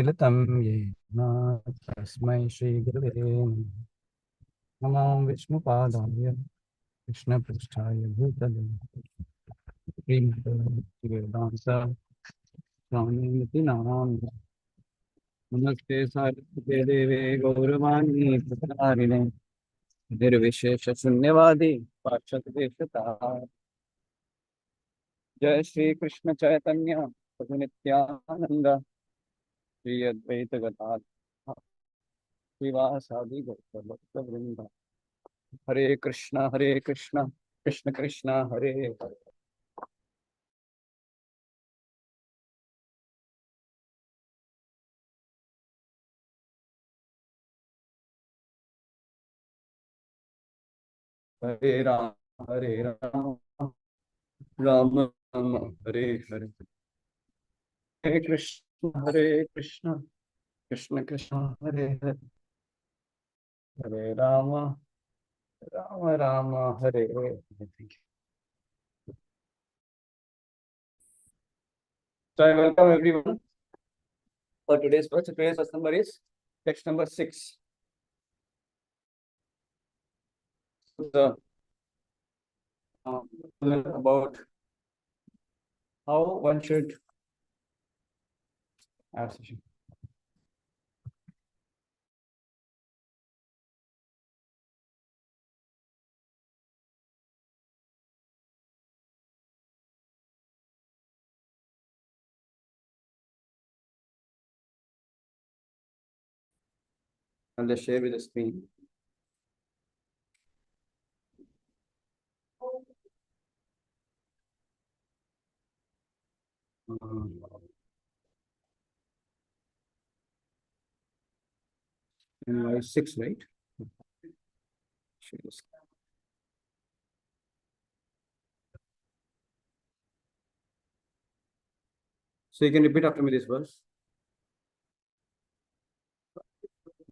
मिलितं येन तस्मै श्रीगुरवे नमो विष्णुपादाय कृष्णपृष्ठाय भूतले श्रीमते वेदान्त स्वामिनिति नामानि नमस्ते सारस्वते देवे गौरवाणी प्रचारिणे निर्विशेष शून्यवादी पाश्चात्यदेशताः जय श्री कृष्ण चैतन्य प्रभु नित्यानंद श्री अद्वैत गदाधर श्रीवासादि गौर वृंद हरे Krishna Krishna Krishna Hare Hare Hare Ram Ram Ram Hare Hare Hare Krishna Krishna Krishna Hare Hare Hare Ram Ram Ram Hare Hare Thank you. So I welcome everyone for today's verse. Today's verse number is text number 6. The about how one should have session. I'll just share with the screen. NOI 6, right? So you can repeat after me this verse.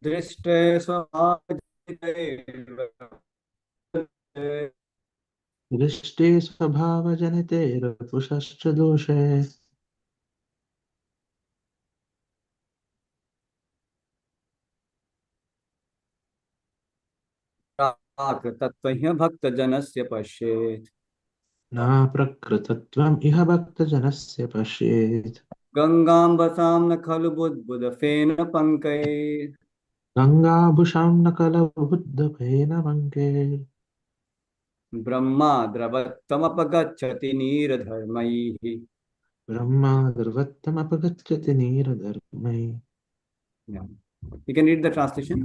दृष्टे स्वभावजनिते रपुषश्च दोषे तत्त्वह्य भक्तजनस्य पश्येत् न प्रकृतत्वम् इह भक्तजनस्य पश्येत् गंगाम्बसां न खलु बुद्बुदफेन पंकैः गंगाभुषां न कलबुद्धफेन मङ्के Brahma द्रवत्तमपगच्छति नीरधर्मैः Brahma द्रवत्तमपगच्छति नीरधर्मैः. Yeah. You can read the translation.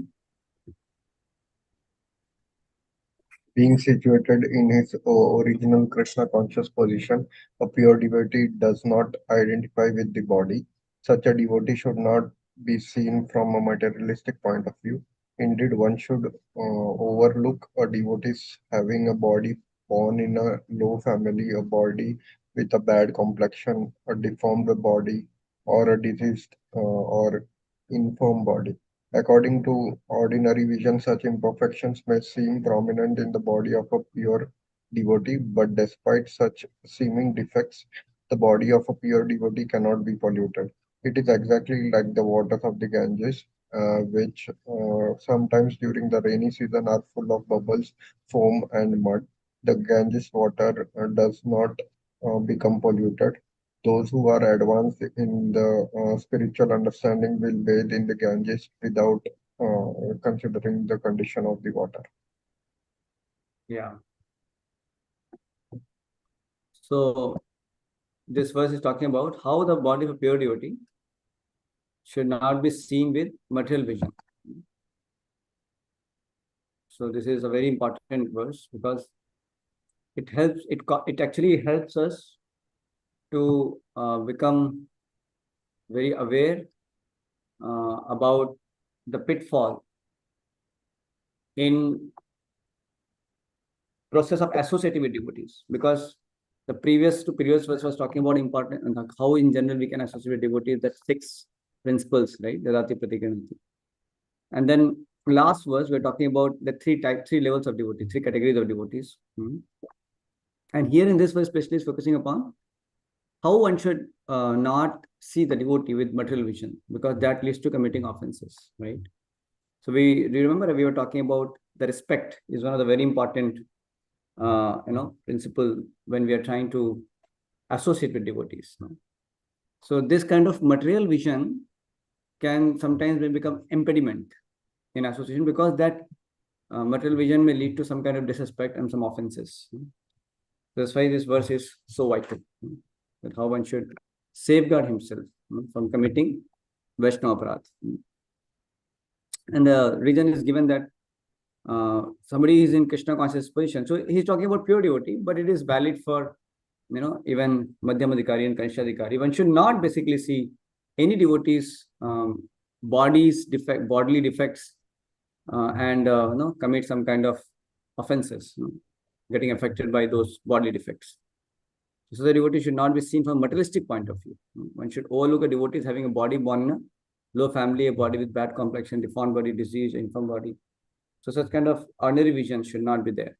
Being situated in his original Krishna conscious position, a pure devotee does not identify with the body. Such a devotee should not be seen from a materialistic point of view. Indeed, one should overlook a devotee having a body born in a low family, a body with a bad complexion, a deformed body, or a diseased or infirm body. According to ordinary vision, such imperfections may seem prominent in the body of a pure devotee, but despite such seeming defects, the body of a pure devotee cannot be polluted. It is exactly like the waters of the Ganges, which sometimes during the rainy season are full of bubbles, foam, and mud. The Ganges water does not become polluted. Those who are advanced in the spiritual understanding will bathe in the Ganges without considering the condition of the water. Yeah. So this verse is talking about how the body of a pure devotee should not be seen with material vision. So this is a very important verse because it actually helps us to become very aware about the pitfall in process of associating with devotees, because the previous verse was talking about important and how in general we can associate with devotees, that 6 principles, right? Dadati Pratikranati. And then last verse we're talking about the 3 levels of devotees, 3 categories of devotees. And here in this verse especially is focusing upon how one should not see the devotee with material vision, because that leads to committing offenses, right? So do you remember we were talking about the respect is one of the very important, principle when we are trying to associate with devotees. No? So this kind of material vision can sometimes become impediment in association, because that material vision may lead to some kind of disrespect and some offenses. That's why this verse is so vital, that how one should safeguard himself from committing Vaishnava aparadh. And the reason is given that somebody is in Krishna conscious position. So he's talking about pure devotee, but it is valid for, even Madhyamadhikari and Kanishadhikari. One should not basically see any devotees' bodily defects and commit some kind of offenses, getting affected by those bodily defects. So the devotee should not be seen from a materialistic point of view. One should overlook a devotee as having a body born in a low family, a body with bad complexion, deformed body, disease, infirm body. So such kind of ordinary vision should not be there.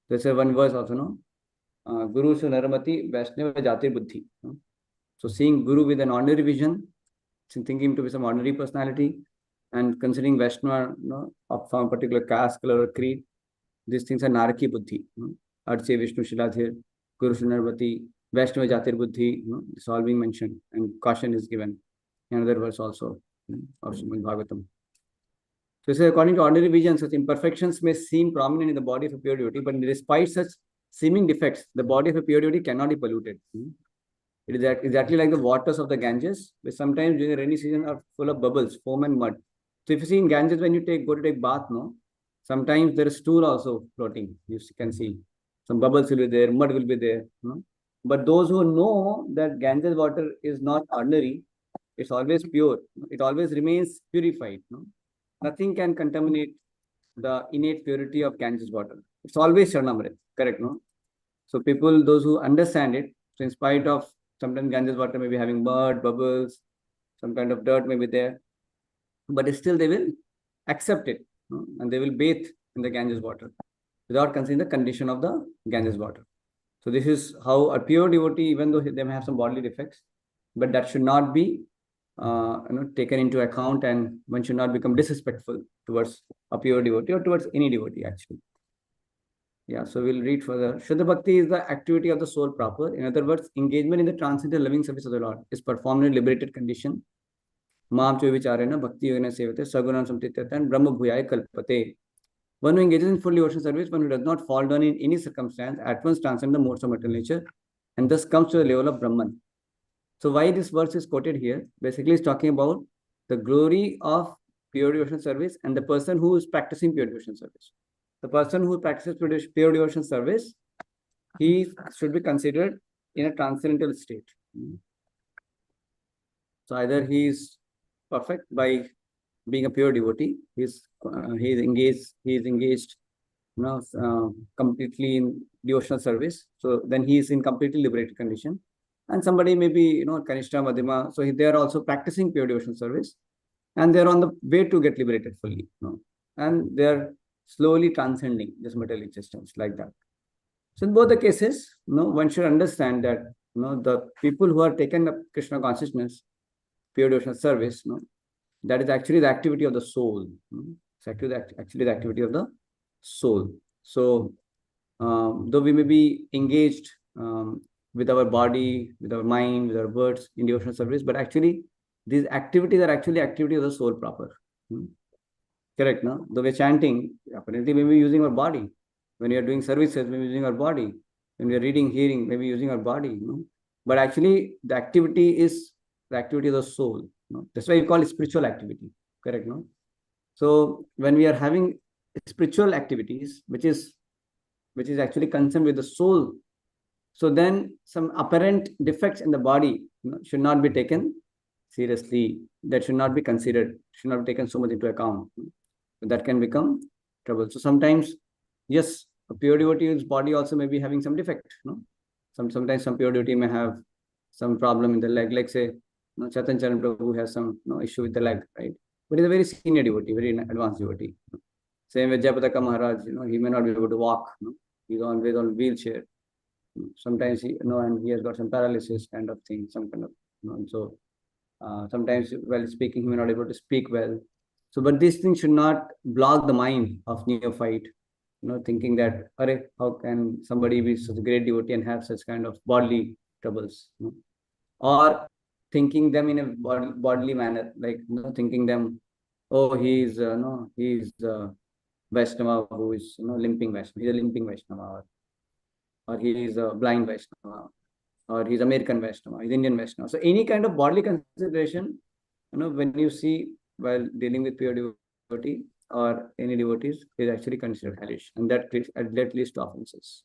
There's one verse also, no? Guru su naramati Vaishnava jati buddhi. So seeing Guru with an ordinary vision, thinking him to be some ordinary personality, and considering Vaishnava of some particular caste, color, or creed, these things are naraki buddhi. Arche Vishnu Shiladhir, Guru su naramati Vaishnava jatir buddhi. It's all being mentioned, and caution is given. Another verse also of Srimad Bhagavatam. So it says, according to ordinary vision, such imperfections may seem prominent in the body of a pure devotee, but despite such seeming defects, the body of a pure devotee cannot be polluted. It is exactly like the waters of the Ganges, which sometimes during the rainy season are full of bubbles, foam and mud. So if you see in Ganges, when you go to take bath, sometimes there is stool also floating. You can see some bubbles will be there, mud will be there. But those who know that Ganges water is not ordinary, it's always pure. It always remains purified. Nothing can contaminate the innate purity of Ganges water. It's always Sharanamrit, correct, no? So people, those who understand it, so in spite of sometimes Ganges water may be having mud, bubbles, some kind of dirt may be there, but still they will accept it, and they will bathe in the Ganges water without considering the condition of the Ganges water. So this is how a pure devotee, even though they may have some bodily defects, but that should not be taken into account, and one should not become disrespectful towards a pure devotee or towards any devotee actually. Yeah, so we'll read further. Shuddha Bhakti is the activity of the soul proper. In other words, engagement in the transcendental loving service of the Lord is performed in a liberated condition. Mam Choy Vicharena Bhakti Yogena Sevate Sagunam Samtityata and Brahma Bhuyaya Kalpate. One who engages in full devotional service, one who does not fall down in any circumstance, at once transcends the modes of material nature and thus comes to the level of Brahman. So why this verse is quoted here? Basically, it's talking about the glory of pure devotional service and the person who is practicing pure devotional service. The person who practices pure devotional service, he should be considered in a transcendental state. So either he is perfect by being a pure devotee, he is engaged, completely in devotional service. So then he is in completely liberated condition. And somebody may be, Kanishta, Madhyama, so they are also practicing pure devotional service, and they are on the way to get liberated fully, and they are slowly transcending this material existence like that. So in both the cases, one should understand that, the people who are taken up Krishna consciousness, pure devotional service, that is actually the activity of the soul. It's actually the activity of the soul. So though we may be engaged with our body, with our mind, with our words in devotional service, but actually these activities are actually activity of the soul proper. Correct, no? Though we're chanting, apparently maybe using our body. When we are doing services, maybe using our body. When we are reading, hearing, maybe using our body. But actually the activity is the activity of the soul. That's why we call it spiritual activity. Correct, no? So when we are having spiritual activities, which is actually concerned with the soul, so then some apparent defects in the body should not be taken seriously. That should not be considered, should not be taken so much into account. That can become trouble. So sometimes, yes, a pure devotee's body also may be having some defect. Sometimes some pure devotee may have some problem in the leg, like say, Chaitan Charan Prabhu has some issue with the leg, right? But he's a very senior devotee, very advanced devotee. Same with Jayapataka Maharaj, he may not be able to walk. He's always on wheelchair. Sometimes and he has got some paralysis kind of thing, some kind of, so sometimes while speaking, he may not be able to speak well. So, but these things should not block the mind of neophyte, thinking that, how can somebody be such a great devotee and have such kind of bodily troubles, or thinking them in a bodily manner, like, thinking them, oh, he's Vaishnava who is, limping Vaishnava. He's a limping Vaishnava, or he is a blind Vaishnava, or he's American Vaishnava, he's Indian Vaishnava. So any kind of bodily consideration, when you see while dealing with pure devotee or any devotees, is actually considered hellish, and that leads to offenses.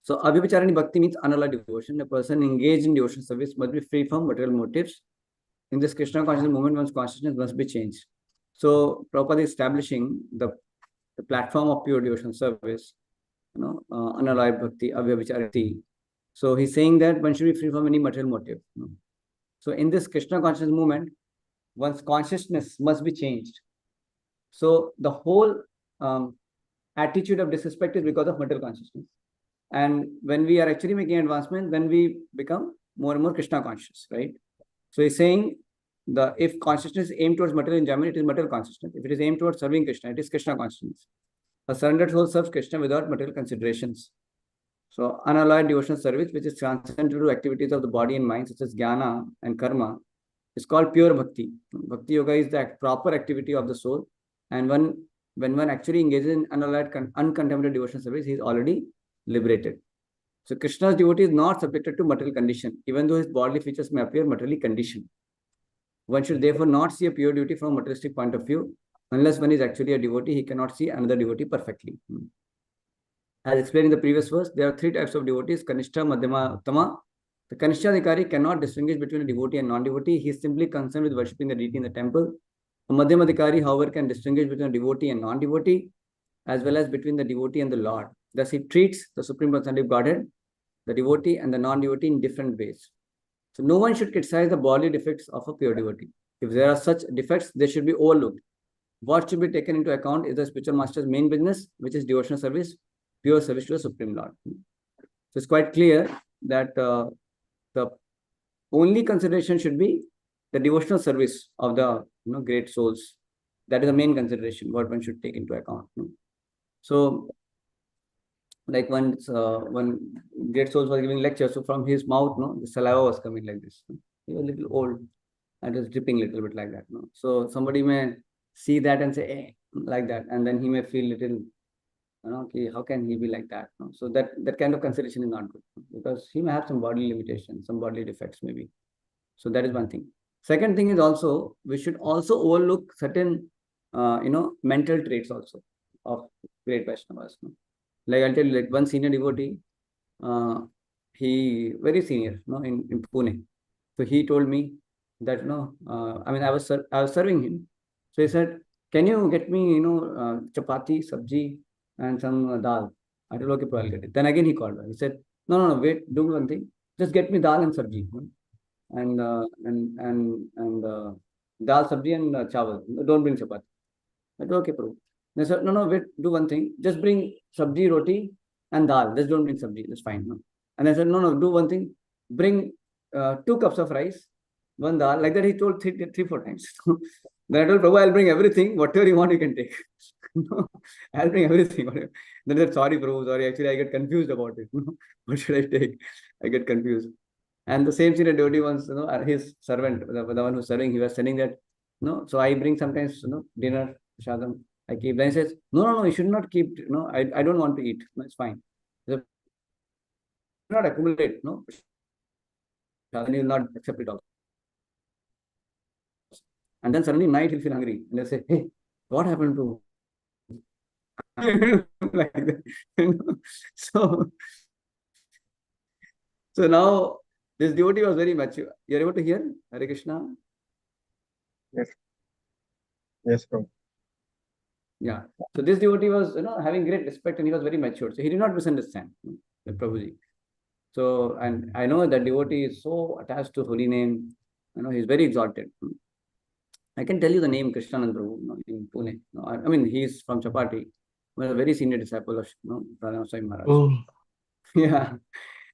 So Abhibhacharani Bhakti means unalloyed devotion. A person engaged in devotion service must be free from material motives. In this Krishna consciousness movement, one's consciousness must be changed. So Prabhupada is establishing the platform of pure devotion service, unalloyed bhakti, abhyabhicharati. So he's saying that one should be free from any material motive. So in this Krishna consciousness movement, one's consciousness must be changed. So the whole attitude of disrespect is because of material consciousness. And when we are actually making advancement, then we become more and more Krishna conscious, right? So he's saying if consciousness is aimed towards material enjoyment, it is material consciousness. If it is aimed towards serving Krishna, it is Krishna consciousness. A surrendered soul serves Krishna without material considerations. So unalloyed devotional service, which is transcendental to activities of the body and mind, such as jnana and karma, is called pure bhakti. Bhakti yoga is the proper activity of the soul. And when one actually engages in unalloyed, uncontaminated devotional service, he is already liberated. So Krishna's devotee is not subjected to material condition, even though his bodily features may appear materially conditioned. One should therefore not see a pure devotee from a materialistic point of view. Unless one is actually a devotee, he cannot see another devotee perfectly. As explained in the previous verse, there are three types of devotees: Kanishta, Madhyama, Uttama. The Kanishta cannot distinguish between a devotee and non-devotee. He is simply concerned with worshipping the deity in the temple. A Madhyama, however, can distinguish between a devotee and non-devotee, as well as between the devotee and the Lord. Thus, he treats the Supreme Personality of Godhead, the devotee and the non-devotee in different ways. So no one should criticize the bodily defects of a pure devotee. If there are such defects, they should be overlooked. What should be taken into account is the spiritual master's main business, which is devotional service, pure service to the Supreme Lord. So it's quite clear that the only consideration should be the devotional service of the great souls. That is the main consideration, what one should take into account. So, like one great soul was giving lecture, so from his mouth, the saliva was coming like this. He was a little old and it was dripping a little bit like that. So somebody may see that and say, hey, like that, and then he may feel little, okay, how can he be like that? So that kind of consideration is not good, because he may have some bodily limitations, some bodily defects maybe. So that is one thing. Second thing is also, we should also overlook certain, mental traits also of great Vaishnavas. Like I'll tell you, like one senior devotee, he very senior, in Pune. So he told me that I was serving him. So he said, "Can you get me, chapati, sabji, and some dal?" I told, "Okay, I'll get it." Then again he called her. He said, "No, wait, do one thing. Just get me dal and sabji, and dal, sabji, and chawal. Don't bring chapati." I said, "Okay, Prabhu." They said, "No, wait, do one thing. Just bring sabji, roti, and dal. Just don't bring sabji. That's fine." No? And I said, "No, do one thing. Bring 2 cups of rice, 1 dal." Like that, he told three, 4 times. Then I told Prabhu, "I'll bring everything. Whatever you want, you can take." I'll bring everything. Then he said, "Sorry, Prabhu. Sorry. Actually, I get confused about it. What should I take?" I get confused. And the same senior devotee once, his servant, the one who's serving, he was saying that, so I bring sometimes, dinner, shadam. I keep. Then he says, no, you should not keep. I don't want to eat. No, it's fine. So, not accumulate. Then he will not accept it also. And then suddenly night he'll feel hungry, and they'll say, "Hey, what happened to?" Like that. So now this devotee was very mature. You're able to hear Hare Krishna? Yes, Prabhu. Yeah. So this devotee was, having great respect, and he was very mature. So he did not misunderstand Prabhuji. So, and I know that devotee is so attached to holy name. He's very exalted. I can tell you the name Krishnanand Prabhu in Pune. I mean, he's from Chapati. He was a very senior disciple of Pranam Swami Maharaj. Oh, Yeah.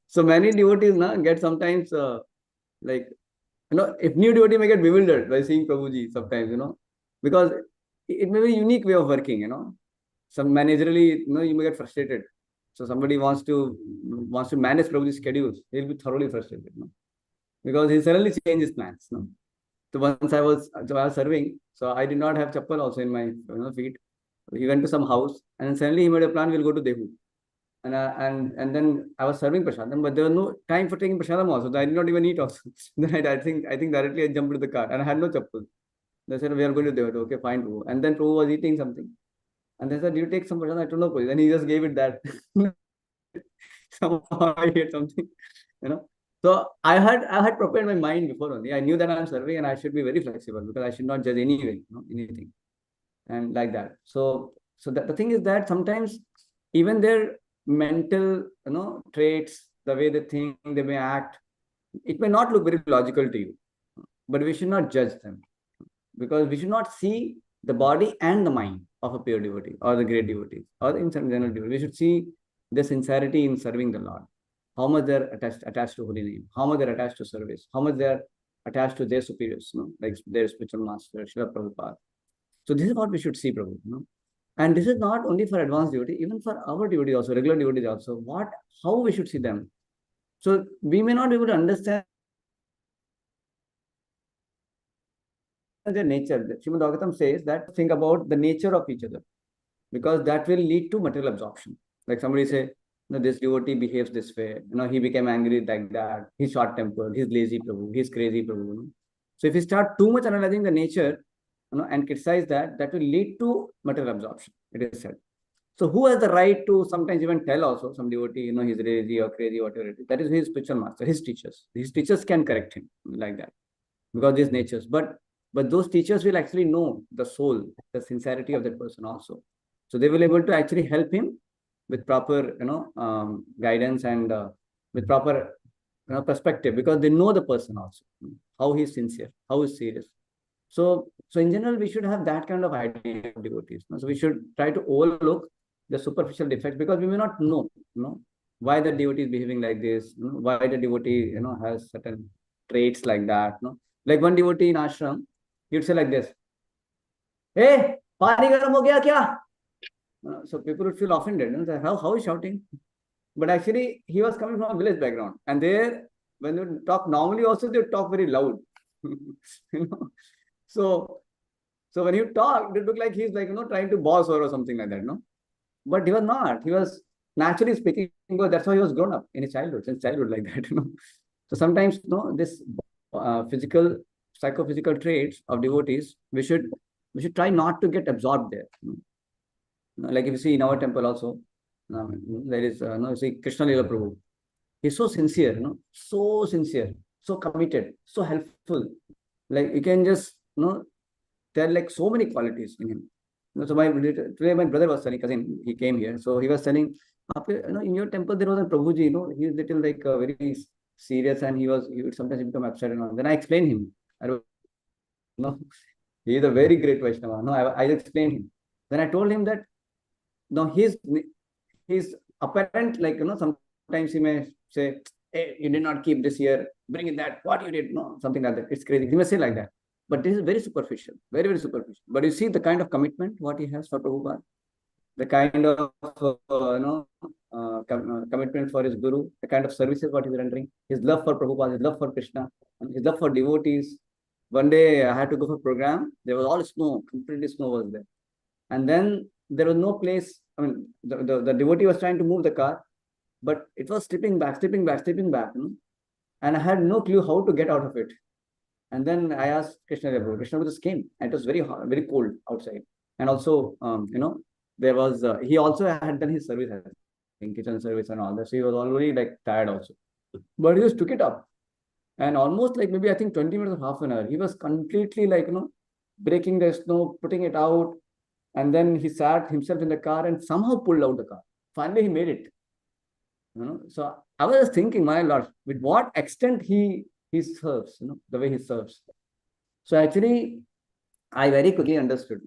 So many devotees na, get sometimes like, if new devotee may get bewildered by seeing Prabhuji sometimes, because it may be a unique way of working, Some managerially, you may get frustrated. So somebody wants to manage Prabhuji's schedules, he'll be thoroughly frustrated, because he suddenly changes plans, So so I was serving, so I did not have chappal also in my feet. He went to some house, and then suddenly he made a plan. We'll go to Dehu, and then I was serving prasadam, but there was no time for taking prasadam also. So I did not even eat also. Then I think directly I jumped into the car, and I had no chappal. They said we are going to Dehu. Okay, fine, Prabhu. And then Prabhu was eating something, and they said, "Do you take some prasadam?" I don't know, Prabhu. Then he just gave it that. Somehow I ate something, you know. So I had prepared my mind before only. I knew that I'm serving and I should be very flexible because I should not judge anyway, anything. And like that. So that the thing is that sometimes even their mental, traits, the way they think, they may act, it may not look very logical to you, but we should not judge them because we should not see the body and the mind of a pure devotee or the great devotee or in some general devotee. We should see the sincerity in serving the Lord, how much they're attached to holy name, how much they're attached to service, how much they're attached to their superiors, like their spiritual master, Srila Prabhupada. So this is what we should see, Prabhu. And this is not only for advanced devotee, even for our devotee also, regular devotees also. How we should see them. So we may not be able to understand their nature. Srimad Bhagavatam says that think about the nature of each other because that will lead to material absorption. Like somebody say, this devotee behaves this way. He became angry like that. He's short-tempered. He's lazy, Prabhu. He's crazy, Prabhu. So if you start too much analyzing the nature, and criticize that will lead to material absorption. It is said. So who has the right to sometimes even tell also some devotee, he's lazy or crazy, whatever it is. That is his spiritual master, his teachers. His teachers can correct him like that because these natures. But those teachers will actually know the soul, the sincerity of that person also. So they will be able to actually help him with proper, guidance and with proper, perspective because they know the person also, how he's sincere, how he's serious. So in general, we should have that kind of idea of devotees. So we should try to overlook the superficial defects because we may not know, why the devotee is behaving like this, why the devotee, has certain traits like that. Like one devotee in ashram, he would say like this, "Hey, pani garam ho gaya kya?" So people would feel offended. How is shouting? But actually, he was coming from a village background, and there, when they talk normally, also they talk very loud. you know. So when you talk, it looked like he's like, trying to boss her or something like that, But he was not. He was naturally speaking, because that's how he was grown up in his childhood, since childhood like that, So sometimes, this physical, psychophysical traits of devotees, we should try not to get absorbed there. Like if you see in our temple also, there is, you see Krishna Lila Prabhu. He's so sincere, so sincere, so committed, so helpful. Like you can just, there are like so many qualities in him. So today my brother was telling, cousin, he came here. So he was telling, in your temple there was a Prabhuji, he's little like very serious and he would sometimes become upset and all. Then I explained him. I don't know. He is a very great Vaishnava. No, I explained him. Then I told him that no, he's apparent, like, sometimes he may say, "Hey, you did not keep this year, bring in that, what you did," no, something like that. It's crazy. He may say like that. But this is very superficial, very, very superficial. But you see the kind of commitment what he has for Prabhupada, the kind of commitment for his guru, the kind of services what he's rendering, his love for Prabhupada, his love for Krishna, and his love for devotees. One day I had to go for a program. There was all snow, completely snow was there. And then there was no place. I mean, the devotee was trying to move the car, but it was slipping back, slipping back, slipping back. And I had no clue how to get out of it. And then I asked Krishna Prabhu. Krishna Prabhu just came. And it was very hot, very cold outside. And also, there was, he also had done his service, in kitchen service and all that. So he was already like tired also. But he just took it up. And almost like maybe I think 20 minutes or half an hour, he was completely like, breaking the snow, putting it out. And then he sat himself in the car and somehow pulled out the car. Finally, he made it. So I was just thinking, my Lord, with what extent he serves, the way he serves. So actually, I very quickly understood,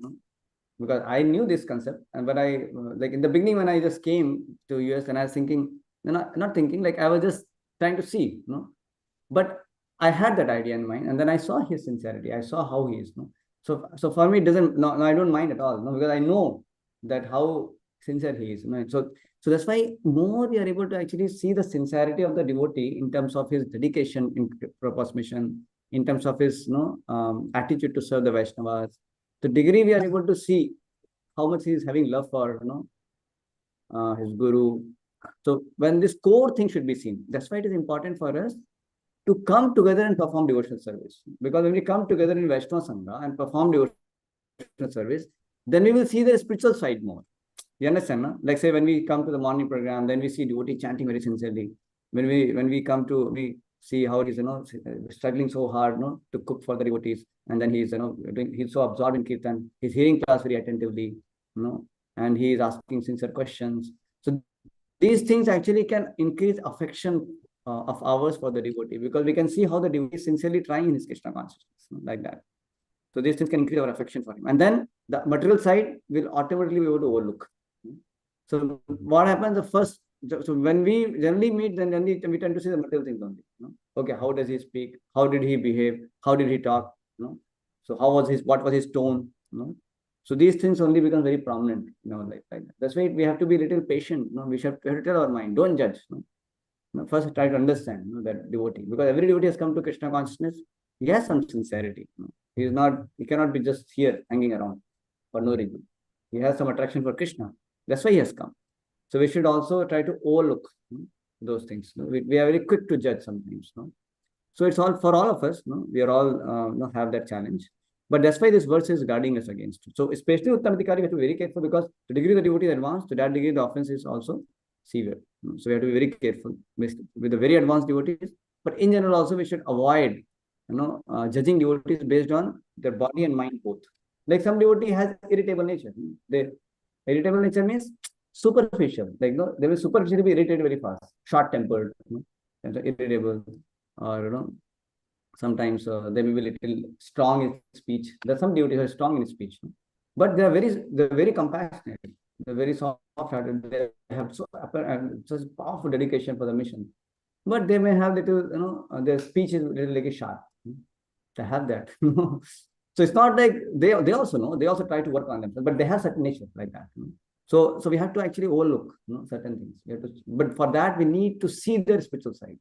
because I knew this concept. And when I, like in the beginning, when I just came to US and I was thinking, not thinking, like I was just trying to see, but I had that idea in mind, and then I saw his sincerity. I saw how he is, So for me, it doesn't, no, I don't mind at all, because I know that how sincere he is, So that's why more we are able to actually see the sincerity of the devotee in terms of his dedication in purpose mission, in terms of his, attitude to serve the Vaishnavas. The degree we are able to see how much he is having love for, his guru. So when this core thing should be seen, that's why it is important for us to come together and perform devotional service. Because when we come together in Vaishnava Sangha and perform devotional service, then we will see the spiritual side more. You understand? No? Like say when we come to the morning program, then we see devotee chanting very sincerely. When we come to, we see how he's struggling so hard to cook for the devotees, and then he's he's so absorbed in kirtan, he's hearing class very attentively, and he is asking sincere questions. So these things actually can increase affection of ours for the devotee, because we can see how the devotee is sincerely trying in his Krishna consciousness, like that. So these things can increase our affection for him, and then the material side will automatically be able to overlook. So what happens the first? So when we generally meet, then we tend to see the material things only. Okay, how does he speak? How did he behave? How did he talk? So what was his tone? So these things only become very prominent in our life, like that. That's why we have to be a little patient. We have to tell our mind, don't judge. First try to understand that devotee, because every devotee has come to Krishna consciousness. He has some sincerity. He cannot be just here hanging around for no reason. He has some attraction for Krishna. That's why he has come. So we should also try to overlook those things. We are very quick to judge sometimes. So it's all for all of us. We are all have that challenge. But that's why this verse is guarding us against it. So especially Uttamathikari, we have to be very careful, because to the degree the devotee is advanced, to that degree the offense is also severe. So we have to be very careful with the very advanced devotees. But in general also we should avoid judging devotees based on their body and mind both. Like some devotee has irritable nature. Irritable nature means superficial. Like they will superficially be irritated very fast, short-tempered, irritable, or sometimes they may be little strong in speech. There are some devotees who are strong in speech, but they're very compassionate. They're very soft-hearted. They have such powerful dedication for the mission. But they may have little, their speech is little like a sharp. They have that. So it's not like they also know. They also try to work on themselves, but they have certain nature like that. So we have to actually overlook certain things. But for that we need to see their spiritual side.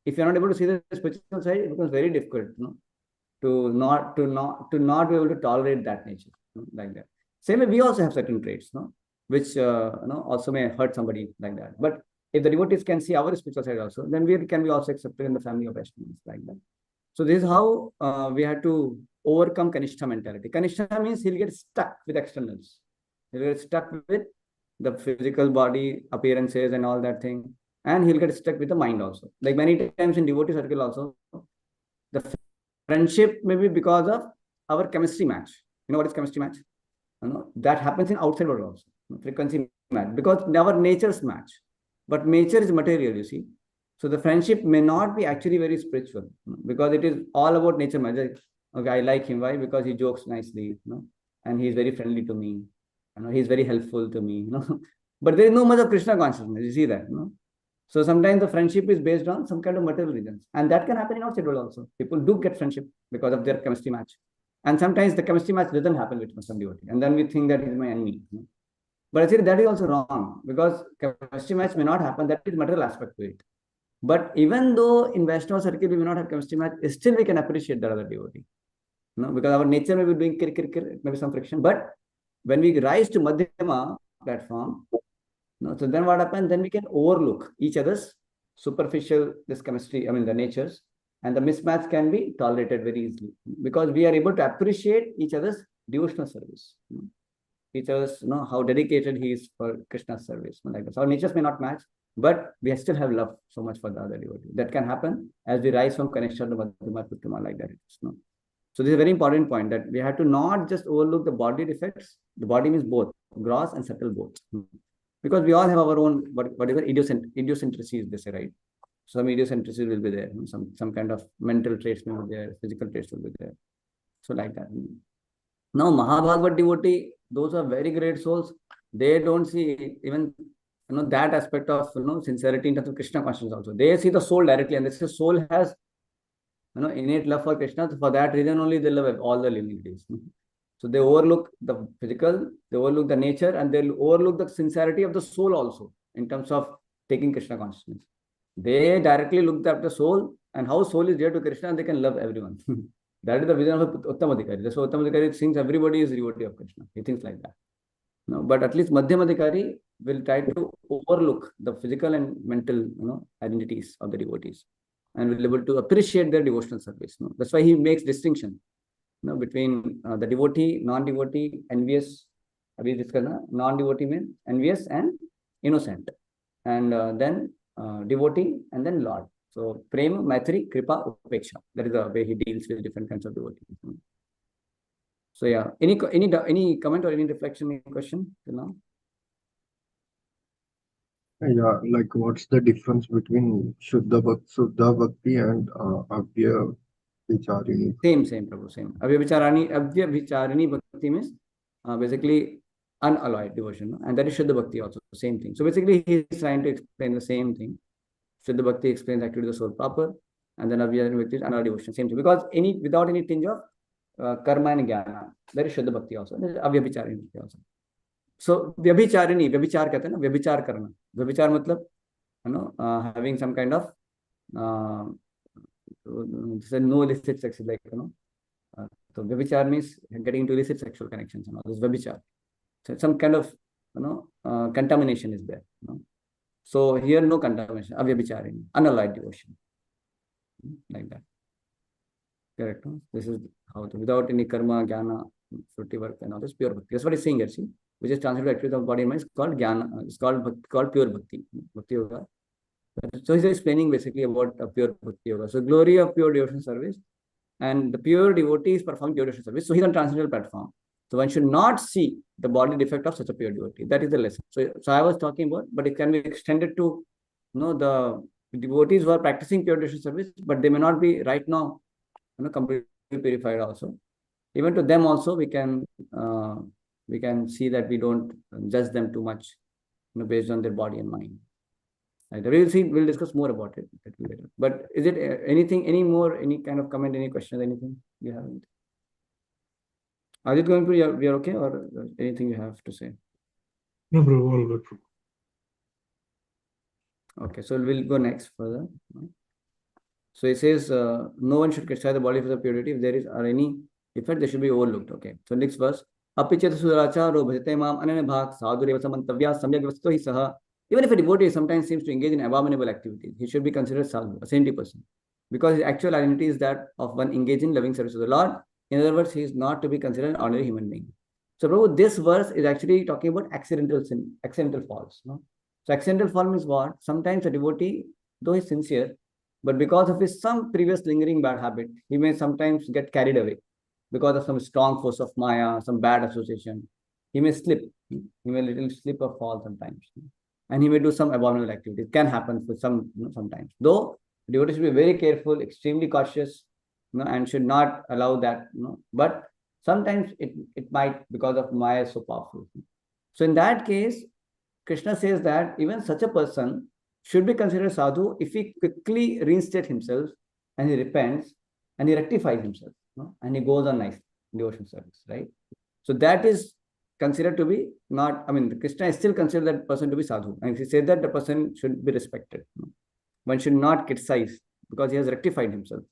If you're not able to see the spiritual side, it becomes very difficult, to not be able to tolerate that nature, like that. Same way, we also have certain traits, which also may hurt somebody like that. But if the devotees can see our spiritual side also, then we can be also accepted in the family of Vaishnavas, like that. So this is how we had to overcome Kanishta mentality. Kanishta means he'll get stuck with externals. He'll get stuck with the physical body, appearances and all that thing. And he'll get stuck with the mind also. Like many times in devotee circle also, the friendship may be because of our chemistry match. You know what is chemistry match? That happens in outside world also. Frequency match. Because our natures match. But nature is material, you see. So the friendship may not be actually very spiritual, because it is all about nature magic. Okay, I like him. Why? Because he jokes nicely, and he's very friendly to me. He's very helpful to me. But there is no much of Krishna consciousness. You see that, So sometimes the friendship is based on some kind of material reasons, and that can happen in outside world also. People do get friendship because of their chemistry match, and sometimes the chemistry match doesn't happen with some devotee, and then we think that he's my enemy. But actually that is also wrong, because chemistry match may not happen. That is material aspect to it. But even though in Vaishnava circle we may not have chemistry match, still we can appreciate that other devotee. Because our nature may be doing maybe some friction. But when we rise to Madhyama platform, so then what happens? Then we can overlook each other's superficial this chemistry, the natures, and the mismatch can be tolerated very easily, because we are able to appreciate each other's devotional service. Each other's how dedicated he is for Krishna's service. Like that. So our natures may not match, but we still have love so much for the other devotee. That can happen as we rise from connection to Madhyama Puttama, like that. So this is a very important point, that we have to not just overlook the body defects. The body means both gross and subtle both. Because we all have our own whatever idiosyncrasies, they say, right? Some idiosyncrasies will be there. Some kind of mental traits will be there, physical traits will be there. So like that. Now Mahabhagavad devotee, those are very great souls. They don't see even that aspect of sincerity in terms of Krishna consciousness also. They see the soul directly, and this soul has innate love for Krishna. So for that reason only they love all the living entities. So they overlook the physical, they overlook the nature, and they overlook the sincerity of the soul also in terms of taking Krishna consciousness. They directly look at the soul and how soul is dear to Krishna, and they can love everyone. That is the vision of Uttamadhikari. So Uttamadhikari thinks everybody is devotee of Krishna. He thinks like that. No, but at least Madhyamadhikari will try to overlook the physical and mental identities of the devotees and will be able to appreciate their devotional service. That's why he makes distinction between the devotee, non-devotee, envious. We discussed non-devotee means envious and innocent, and then devotee and then Lord. So Prema, Maitri, Kripa, Upeksha. That is the way he deals with different kinds of devotees. So yeah, any comment or any reflection, any question till now? Yeah, like what's the difference between Shuddha Bhakti and Abhya Vicharini? Same, Prabhu, same. Abhyabhicharini Bhakti means basically unalloyed devotion, and that is Shuddha Bhakti also, same thing. So basically he is trying to explain the same thing. Shuddha Bhakti explains actually the soul proper, and then Abhyabhicharini Bhakti is unalloyed devotion, same thing. Because without any tinge of karma and jnana, there is Shuddha Bhakti also, there is Abhyabhicharini Bhakti also. So Vyabhicharini, Vyabhichar कहते हैं ना, Vyabhichar करना. Vyabhichar मतलब having some kind of no illicit sex, like so Vyabhichar means getting into illicit sexual connections and all this Vyabhichar. So some kind of contamination is there. So here no contamination, Avyabhicharini, unalloyed devotion, like that. Correct. This is how without any karma, jnana, fruity work and all this pure bhakti. That's what he's saying here. See, which is translated actually the body and mind is called jnana. It's called pure bhakti. Bhakti yoga. So he's explaining basically about pure bhakti yoga. So glory of pure devotion service, and the pure devotee is performing pure devotion service. So he's on transcendental platform. So one should not see the body defect of such a pure devotee. That is the lesson. So I was talking about, but it can be extended to the devotees who are practicing pure devotion service, but they may not be right now completely purified also. Even to them also we can see that we don't judge them too much based on their body and mind. Right. We'll discuss more about it later. But is it any kind of comment, any questions, anything you have? Are you going to we are okay, or anything you have to say? No, bro, all good. Okay, so we'll go next further. So it says no one should criticize the body for the purity. If there are any defect, they should be overlooked. Okay. So next verse. Apichet sudacharo bhajate mam ananya bhak sadhureva samantavya samyak vasto hi saha. Even if a devotee sometimes seems to engage in abominable activities, he should be considered sadhu, a saintly person, because his actual identity is that of one engaged in loving service of the Lord. In other words, he is not to be considered an ordinary human being. So, Prabhu, this verse is actually talking about accidental sin, accidental falls. So, accidental fall means what? Sometimes a devotee, though he's sincere, but because of his some previous lingering bad habit, he may sometimes get carried away because of some strong force of Maya, some bad association. He may slip. He may little slip or fall sometimes. And he may do some abominable activity. It can happen for sometimes. Though devotee should be very careful, extremely cautious, and should not allow that. But sometimes it might, because of Maya is so powerful. So in that case, Krishna says that even such a person should be considered sadhu if he quickly reinstates himself and he repents and he rectifies himself, and he goes on nice devotion service, right? So that is considered to be not, Krishna is still considered that person to be sadhu. And he said that the person should be respected. One should not criticize because he has rectified himself.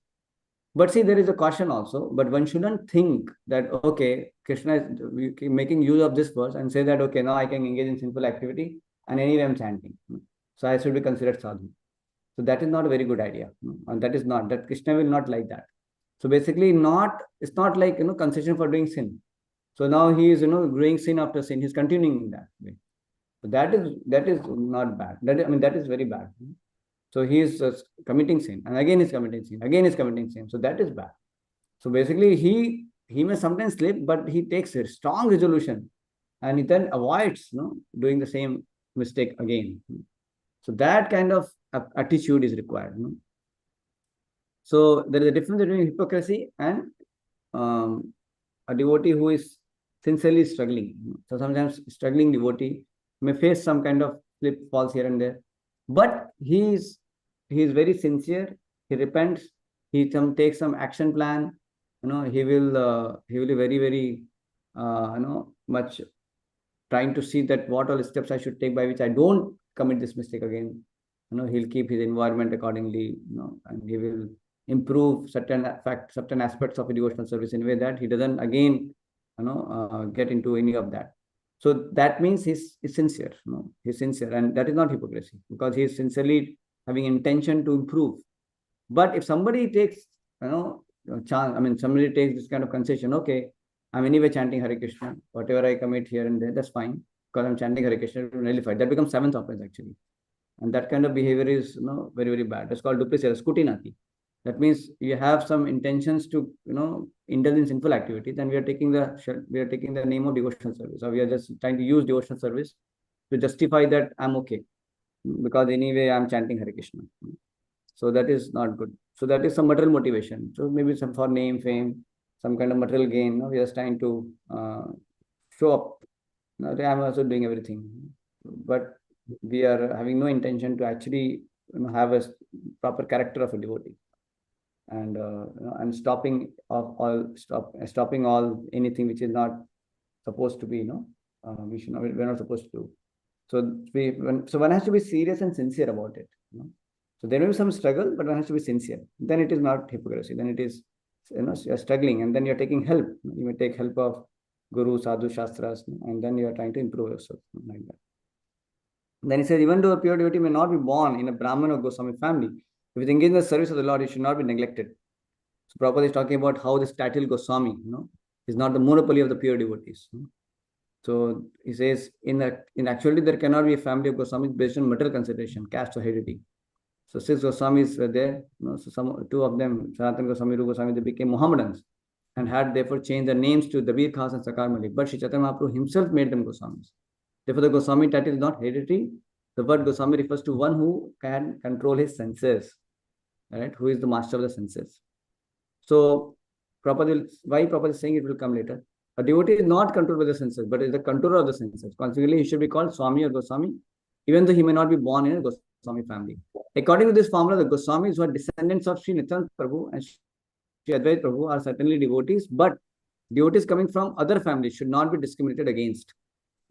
But see, there is a caution also, but one shouldn't think that, okay, Krishna is making use of this verse and say that, okay, now I can engage in sinful activity and anyway I'm chanting. So I should be considered sadhu. So that is not a very good idea. And that Krishna will not like that. So basically it's not like, concession for doing sin. So now he is, doing sin after sin. He's continuing in that way. So that is not bad. That is very bad. So he is committing sin, and again he's committing sin, again he's committing sin. So that is bad. So basically he may sometimes slip, but he takes a strong resolution, and he then avoids, doing the same mistake again. So that kind of attitude is required. So there is a difference between hypocrisy and a devotee who is sincerely struggling. So sometimes struggling devotee may face some kind of falls here and there. But he is very sincere. He repents. He takes some action plan. He will be very, very much trying to see that what all steps I should take by which I don't commit this mistake again. He'll keep his environment accordingly, and he will improve certain aspects of a devotional service in a way that he doesn't again, get into any of that. So that means he's sincere, he's sincere, and that is not hypocrisy, because he's sincerely having intention to improve. But if somebody takes, somebody takes this kind of concession, okay, I'm anyway chanting Hare Krishna, whatever I commit here and there, that's fine, because I'm chanting Hare Krishna to nullify. That becomes seventh offense actually. And that kind of behavior is, very, very bad. That's called duplicity, skutinati. That means you have some intentions to, indulge in sinful activities, and we are taking the name of devotional service, or we are just trying to use devotional service to justify that I'm okay, because anyway I'm chanting Hare Krishna. So that is not good. So that is some material motivation. So maybe some for name, fame, some kind of material gain. We are trying to show up. I'm also doing everything, but we are having no intention to actually have a proper character of a devotee, and stopping all anything which is not supposed to be. We're not supposed to do. So one has to be serious and sincere about it. So there may be some struggle, but one has to be sincere. Then it is not hypocrisy. Then it is, you're struggling, and then you're taking help. You may take help of Guru, Sadhu, Shastras, and then you are trying to improve yourself like that. Then he says, even though a pure devotee may not be born in a Brahman or Goswami family, if he's engaged in the service of the Lord, he should not be neglected. So Prabhupada is talking about how this title Goswami, is not the monopoly of the pure devotees. So he says, in actuality, there cannot be a family of Goswamis based on material consideration, caste or heredity. So 6 Goswamis were there. So two of them, Sanatana Goswami, Rupa Goswami, they became Mohammedans and had therefore changed their names to Dabir Khas and Sakar Malik. But Sri Chaitanya Mahaprabhu himself made them Goswamis. Therefore, the Goswami title is not hereditary. The word Goswami refers to one who can control his senses, right? Who is the master of the senses. So, why Prabhupada is saying it will come later. A devotee is not controlled by the senses, but is the controller of the senses. Consequently, he should be called Swami or Goswami, even though he may not be born in a Goswami family. According to this formula, the Goswamis who are descendants of Sri Nityananda Prabhu and Sri Advaita Prabhu are certainly devotees, but devotees coming from other families should not be discriminated against.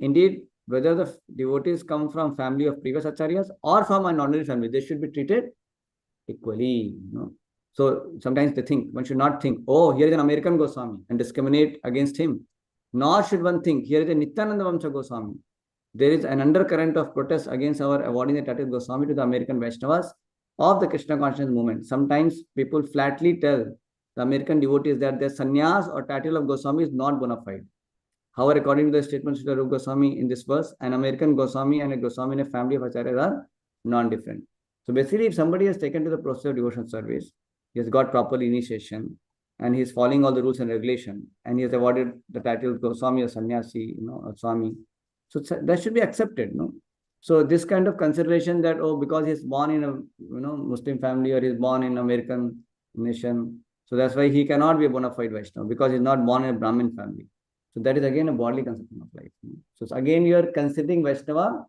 Indeed, whether the devotees come from family of previous acharyas or from an ordinary family, they should be treated equally. So sometimes one should not think, oh, here is an American Goswami and discriminate against him. Nor should one think, here is a Nityananda Vamsa Goswami. There is an undercurrent of protest against our awarding the title Goswami to the American Vaishnavas of the Krishna consciousness movement. Sometimes people flatly tell the American devotees that their sannyas or title of Goswami is not bona fide. However, according to the statements of the Rupa Goswami in this verse, an American Goswami and a Goswami in a family of acharyas are non-different. So basically, if somebody has taken to the process of devotional service, he has got proper initiation, and he is following all the rules and regulations, and he has awarded the title Goswami or Sannyasi, or Swami. So that should be accepted, So this kind of consideration that, because he's born in a Muslim family or he's born in American nation, so that's why he cannot be a bona fide Vaishnava, because he's not born in a Brahmin family. So that is again a bodily conception of life. So again, you are considering Vaishnava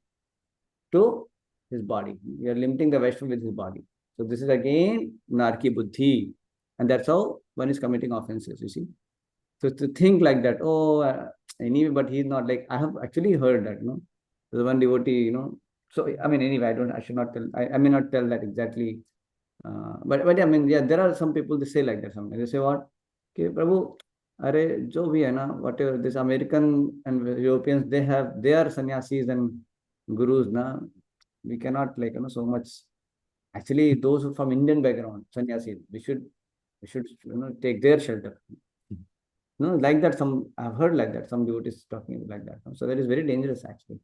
to his body. You are limiting the Vaishnava with his body. So this is again Narki Buddhi. And that's how one is committing offenses, you see. So to think like that, anyway, but he's not like, I have actually heard that, there's one devotee, So, anyway, I should not tell, I may not tell that exactly. But there are some people, they say like that sometimes. They say what? Okay, Prabhu, jo bhi hai na, whatever, this American and Europeans, they are sannyasis and gurus, we cannot so much. Actually, those who from Indian background, sannyasis, we should take their shelter. Like that, I've heard like that, some devotees talking like that. So that is very dangerous actually.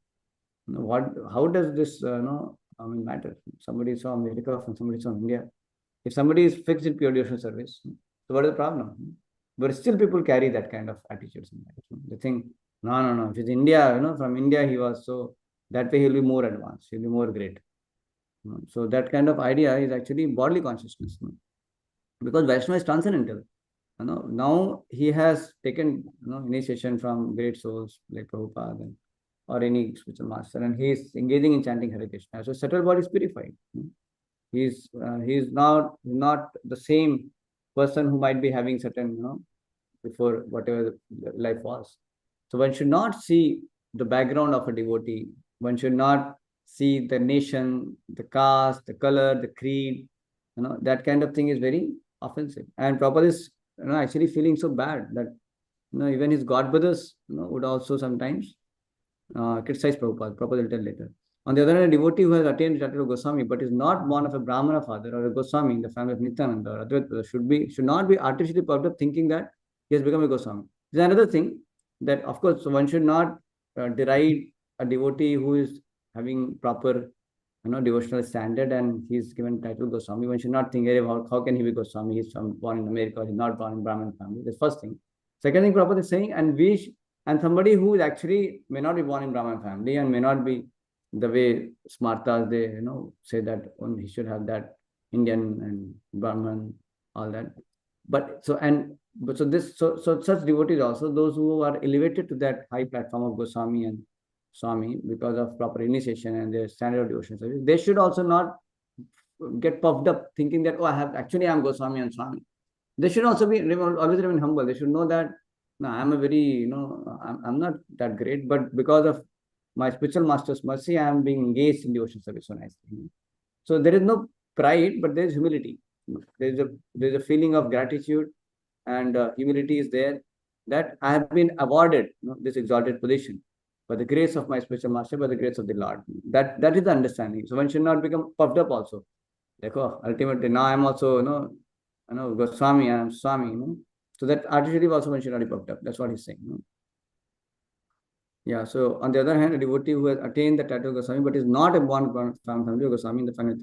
How does this, matter? Somebody is from America, somebody is from India. If somebody is fixed in pure devotional service, so what is the problem? But still people carry that kind of attitudes. They think, no, if it's India, from India he was, so that way he'll be more advanced, he'll be more great. So that kind of idea is actually bodily consciousness. Because Vaishnava is transcendental. Now he has taken initiation from great souls like Prabhupada and or any spiritual master, and he is engaging in chanting Hare Krishna. So subtle body is purified. He's not the same person who might be having certain, before whatever the life was. So one should not see the background of a devotee. One should not see the nation, the caste, the color, the creed. That kind of thing is very offensive. And Prabhupada is, actually feeling so bad that, even his god brothers, would also sometimes criticize Prabhupada. Prabhupada will tell later. On the other hand, a devotee who has attained the title of Goswami but is not born of a Brahmana father or a Goswami in the family of Nityananda or Advaita should not be artificially puffed up thinking that he has become a Goswami. There's another thing that, of course, one should not deride a devotee who is having proper, devotional standard and he's given title Goswami. One should not think, how can he be Goswami? He's born in America or he's not born in Brahmin family. That's first thing. Second thing, Prabhupada is saying, and somebody who is actually may not be born in Brahmin family and may not be the way Smartas, they, say that he should have that Indian and Brahman, all that. But such devotees also, those who are elevated to that high platform of Goswami and Swami because of proper initiation and their standard of devotion service, they should also not get puffed up thinking that, I'm Goswami and Swami. They should also always remain humble. They should know that, no, I'm a very, I'm not that great, but because of my spiritual master's mercy, I am being engaged in devotion service so nicely. So there is no pride, but there is humility. There's a feeling of gratitude and humility is there that I have been awarded this exalted position by the grace of my spiritual master, by the grace of the Lord. That is the understanding. So one should not become puffed up also. Like, ultimately now I'm also, Goswami, I am Swami, So that artificially also one should not be puffed up. That's what he's saying. Yeah, so on the other hand, a devotee who has attained the title of Goswami but is not a born family of Goswami in the family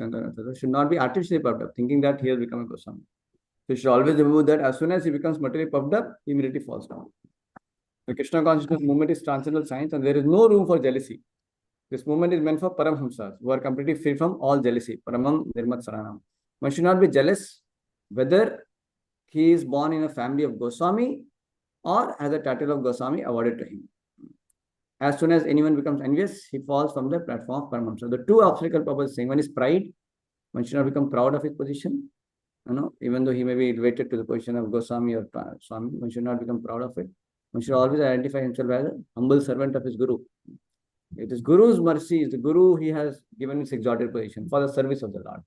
should not be artificially puffed up, thinking that he has become a Goswami. So you should always remember that as soon as he becomes materially puffed up, he immediately falls down. The Krishna consciousness movement is transcendental science and there is no room for jealousy. This movement is meant for Paramhamsas, who are completely free from all jealousy. Paramam Nirmat Saranam. One should not be jealous whether he is born in a family of Goswami or has a title of Goswami awarded to him. As soon as anyone becomes envious, he falls from the platform of Paramhamsa. The two obstacles Prabhupada is saying, one is pride. One should not become proud of his position. Even though he may be elevated to the position of Goswami or Swami, one should not become proud of it. One should always identify himself as a humble servant of his Guru. It is Guru's mercy, is the Guru he has given his exalted position for the service of the Lord,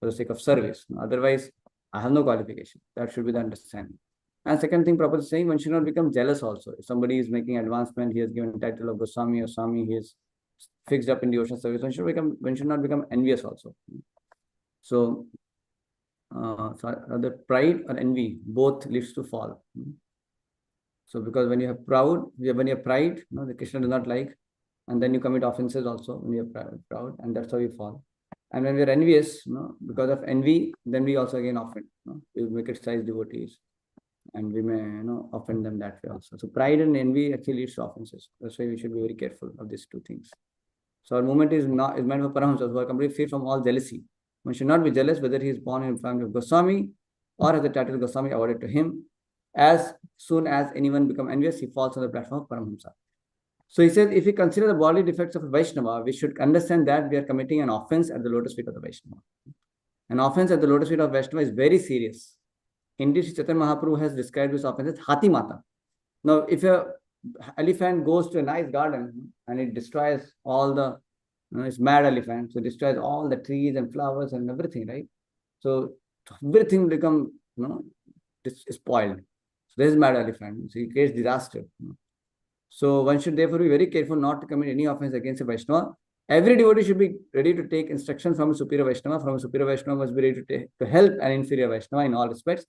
for the sake of service. Otherwise, I have no qualification. That should be the understanding. And second thing, Prabhupada is saying, one should not become jealous also. If somebody is making advancement, he has given the title of Goswami or Swami, he is fixed up in devotional service, one should not become envious also. So, the pride or envy, both leads to fall. So because when you have pride, the Krishna does not like, and then you commit offenses also when you are proud, and that's how you fall. And when we are envious, because of envy, then we also again offend. We may criticize devotees, and we may offend them that way also. So pride and envy actually leads to offenses. That's why we should be very careful of these two things. So our movement is meant for Paramhamsas who are completely free from all jealousy. One should not be jealous whether he is born in the family of Goswami or has the title Goswami awarded to him. As soon as anyone becomes envious, he falls on the platform of Paramhamsa. So he says, if we consider the bodily defects of a Vaishnava, we should understand that we are committing an offense at the lotus feet of the Vaishnava. An offense at the lotus feet of Vaishnava is very serious. Indeed, Sri Chaitanya Mahaprabhu has described this offense as Hati Mata. Now, if an elephant goes to a nice garden and it destroys all the, it's mad elephant, so it destroys all the trees and flowers and everything, right? So everything become, spoiled. So there is mad elephant. So it creates disaster. So one should therefore be very careful not to commit any offense against a Vaishnava. Every devotee should be ready to take instruction from a superior Vaishnava. From a superior Vaishnava must be ready to help an inferior Vaishnava in all respects.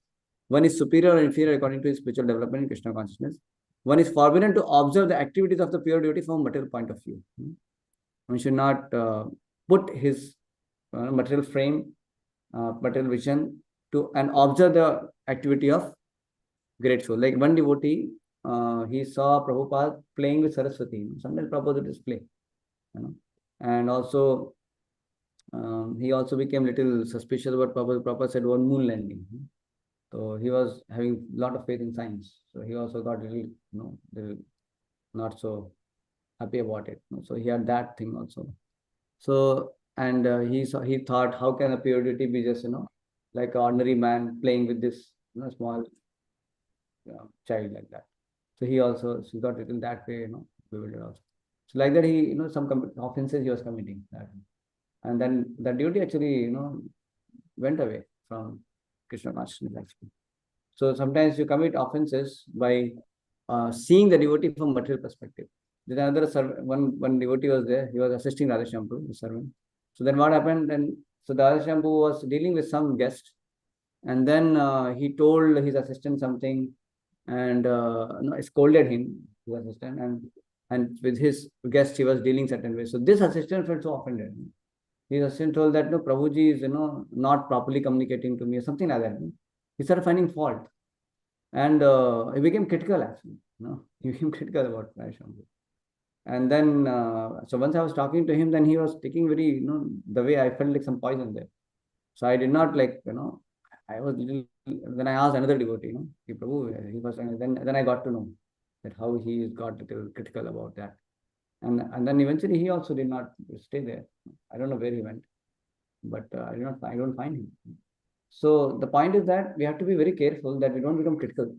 One is superior or inferior according to his spiritual development in Krishna consciousness. One is forbidden to observe the activities of the pure devotee from a material point of view. One should not put his material frame, material vision to and observe the activity of great soul. Like one devotee, he saw Prabhupada playing with Saraswati. Sometimes Prabhupada would display, and also he also became little suspicious about Prabhupada. Prabhupada said one moon landing. So he was having a lot of faith in science. So he also got little not so happy about it. So he had that thing also. So, and he thought, how can a pure devotee be just, like an ordinary man playing with this, small child like that. So he got it in that way, bewildered also. So like that, he, some offenses he was committing that. And then the devotee actually, went away from Krishna consciousness actually. So sometimes you commit offenses by seeing the devotee from material perspective. Then another one devotee was there. He was assisting Radhashyampu, the servant. So then what happened? Then so the Radhashyampu was dealing with some guest, and then he told his assistant something, and scolded him, his assistant, and with his guest he was dealing certain way. So this assistant felt so offended. His assistant told that no, Prabhuji is not properly communicating to me or something like that. He started finding fault, and he became critical actually. He became critical about Radhashyampu. And then, so once I was talking to him, then he was taking very, the way I felt like some poison there. So I did not like, I was little, then I asked another devotee, he Prabhu, he was, then I got to know that how he got little critical about that. And then eventually he also did not stay there. I don't know where he went, but I don't find him. So the point is that we have to be very careful that we don't become critical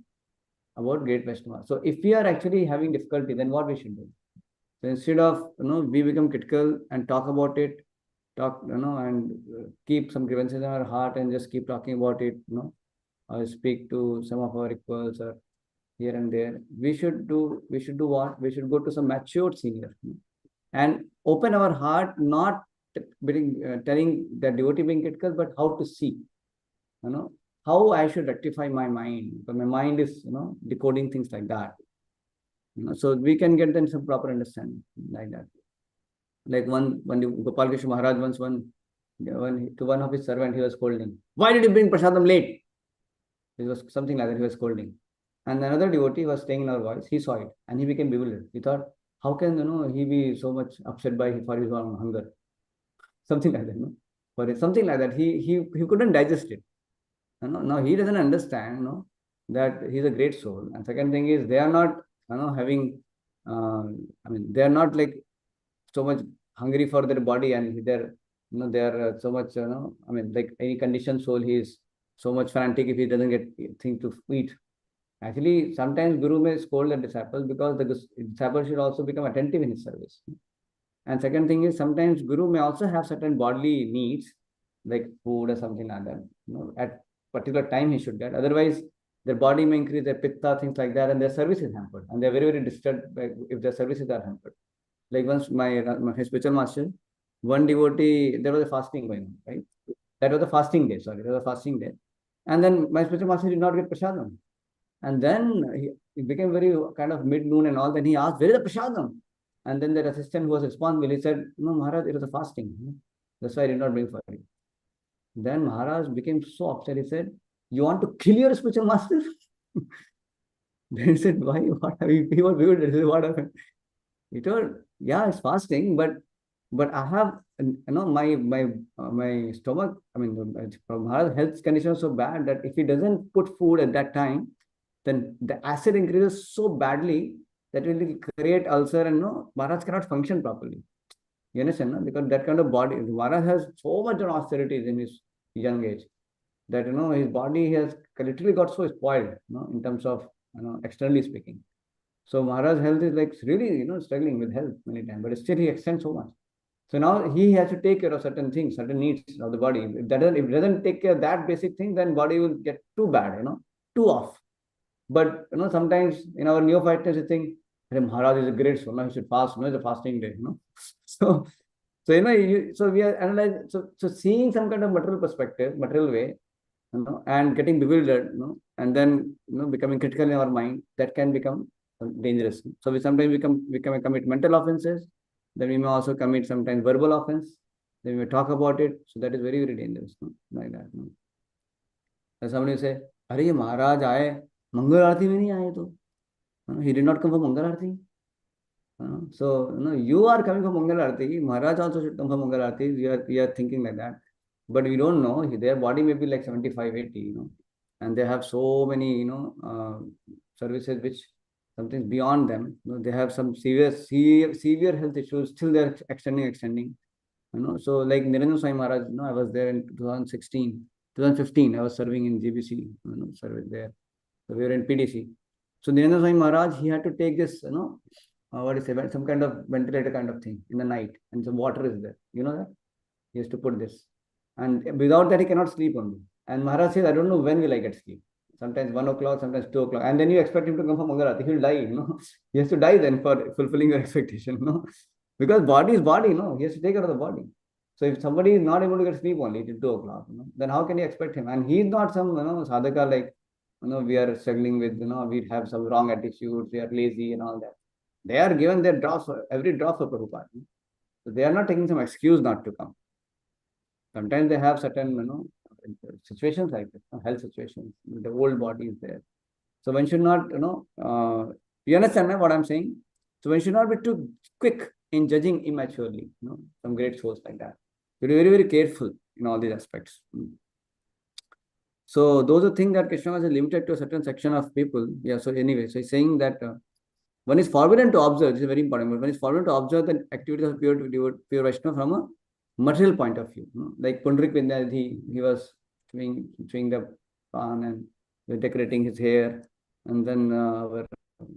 about great Vaishnava. So if we are actually having difficulty, then what we should do? So instead of, we become critical and talk about it, and keep some grievances in our heart and just keep talking about it, or speak to some of our equals or here and there. We should do what? We should go to some matured senior and open our heart, not telling the devotee being critical, but how to see, how I should rectify my mind. But my mind is, decoding things like that. So we can get then some proper understanding like that. Like when Gopal Krishna Maharaj once to one of his servant, he was scolding. Why did you bring prasadam late? It was something like that. He was scolding. And another devotee was staying in our voice. He saw it and he became bewildered. He thought, how can he be so much upset for his own hunger? Something like that, For something like that, he couldn't digest it. Now he doesn't understand, that he's a great soul. And second thing is they are not, having, they are not like so much hungry for their body, and they are so much, like any conditioned soul, he is so much frantic if he doesn't get thing to eat. Actually, sometimes Guru may scold the disciples because the disciple should also become attentive in his service. And second thing is sometimes Guru may also have certain bodily needs, like food or something like that. At particular time he should get. Otherwise, their body may increase their pitta, things like that, and their service is hampered. And they're very, very disturbed if their services are hampered. Like once my spiritual master, one devotee, there was a fasting going on, right? That was a fasting day, sorry, that was a fasting day. And then my spiritual master did not get prasadam. And then he became very kind of mid-noon and all. Then he asked, where is the prasadam? And then the assistant who was responsible, he said, no, Maharaj, it was a fasting. That's why I did not bring for you. Then Maharaj became so upset. He said, you want to kill your spiritual master? Then he said, why? What have you? He was bewildered. He said, what happened? He told, yeah, it's fasting, but I have, my stomach, Maharaj's health condition was so bad that if he doesn't put food at that time, then the acid increases so badly that it will create ulcer, and Maharaj cannot function properly. You understand? No? Because that kind of body, Maharaj has so much austerities in his young age that his body has literally got so spoiled, in terms of externally speaking. So Maharaj's health is like really struggling with health many times, but still he extends so much. So now he has to take care of certain things, certain needs of the body. If it doesn't take care of that basic thing, then body will get too bad, too off. But sometimes in our neophyteness we think, hey, Maharaj is a great soul, he should fast, it's a fasting day, So so we are analyzing, so seeing some kind of material perspective, material way, and getting bewildered, and then becoming critical in our mind, that can become dangerous. So we sometimes commit mental offenses, then we may also commit sometimes verbal offense, then we may talk about it. So that is very, very dangerous, like that. And somebody will say, "Are ye Maharaj aaye, Mangal Aarti mein nahi aaye to." He did not come for Mangal Aarti. So you are coming for Mangal Aarti. Maharaj also should come for Mangal Aarti. We are thinking like that, but we don't know. Their body may be like 75, 80, and they have so many services which something beyond them. They have some severe health issues. Still, they're extending. So like Nirendra Swami Maharaj, I was there in 2016, 2015. I was serving in GBC, service there. So we were in PDC. So Nirendra Swami Maharaj, he had to take this, some kind of ventilator kind of thing in the night, and some water is there. You know that? He has to put this. And without that, he cannot sleep only. And Maharaj says, I don't know when will I get sleep. Sometimes 1 o'clock, sometimes 2 o'clock. And then you expect him to come for Mangalarati. He will die, He has to die then for fulfilling your expectation, Because body is body, He has to take care of the body. So if somebody is not able to get sleep only till 2 o'clock, then how can you expect him? And he is not some, sadhaka like, we are struggling with, we have some wrong attitudes, we are lazy and all that. They are given their drops, every drop for Prabhupada. So they are not taking some excuse not to come. Sometimes they have certain, situations like this, health situations. The old body is there. So one should not, you understand what I'm saying? So one should not be too quick in judging immaturely, some great souls like that. You be very, very careful in all these aspects. So those are things that Krishna was limited to a certain section of people. Yeah, so anyway, so he's saying that one is forbidden to observe, this is very important, but one is forbidden to observe the activities of pure Vaishnava from a material point of view. Like Pundrik Vidyadhi, he was chewing the pan and decorating his hair. And then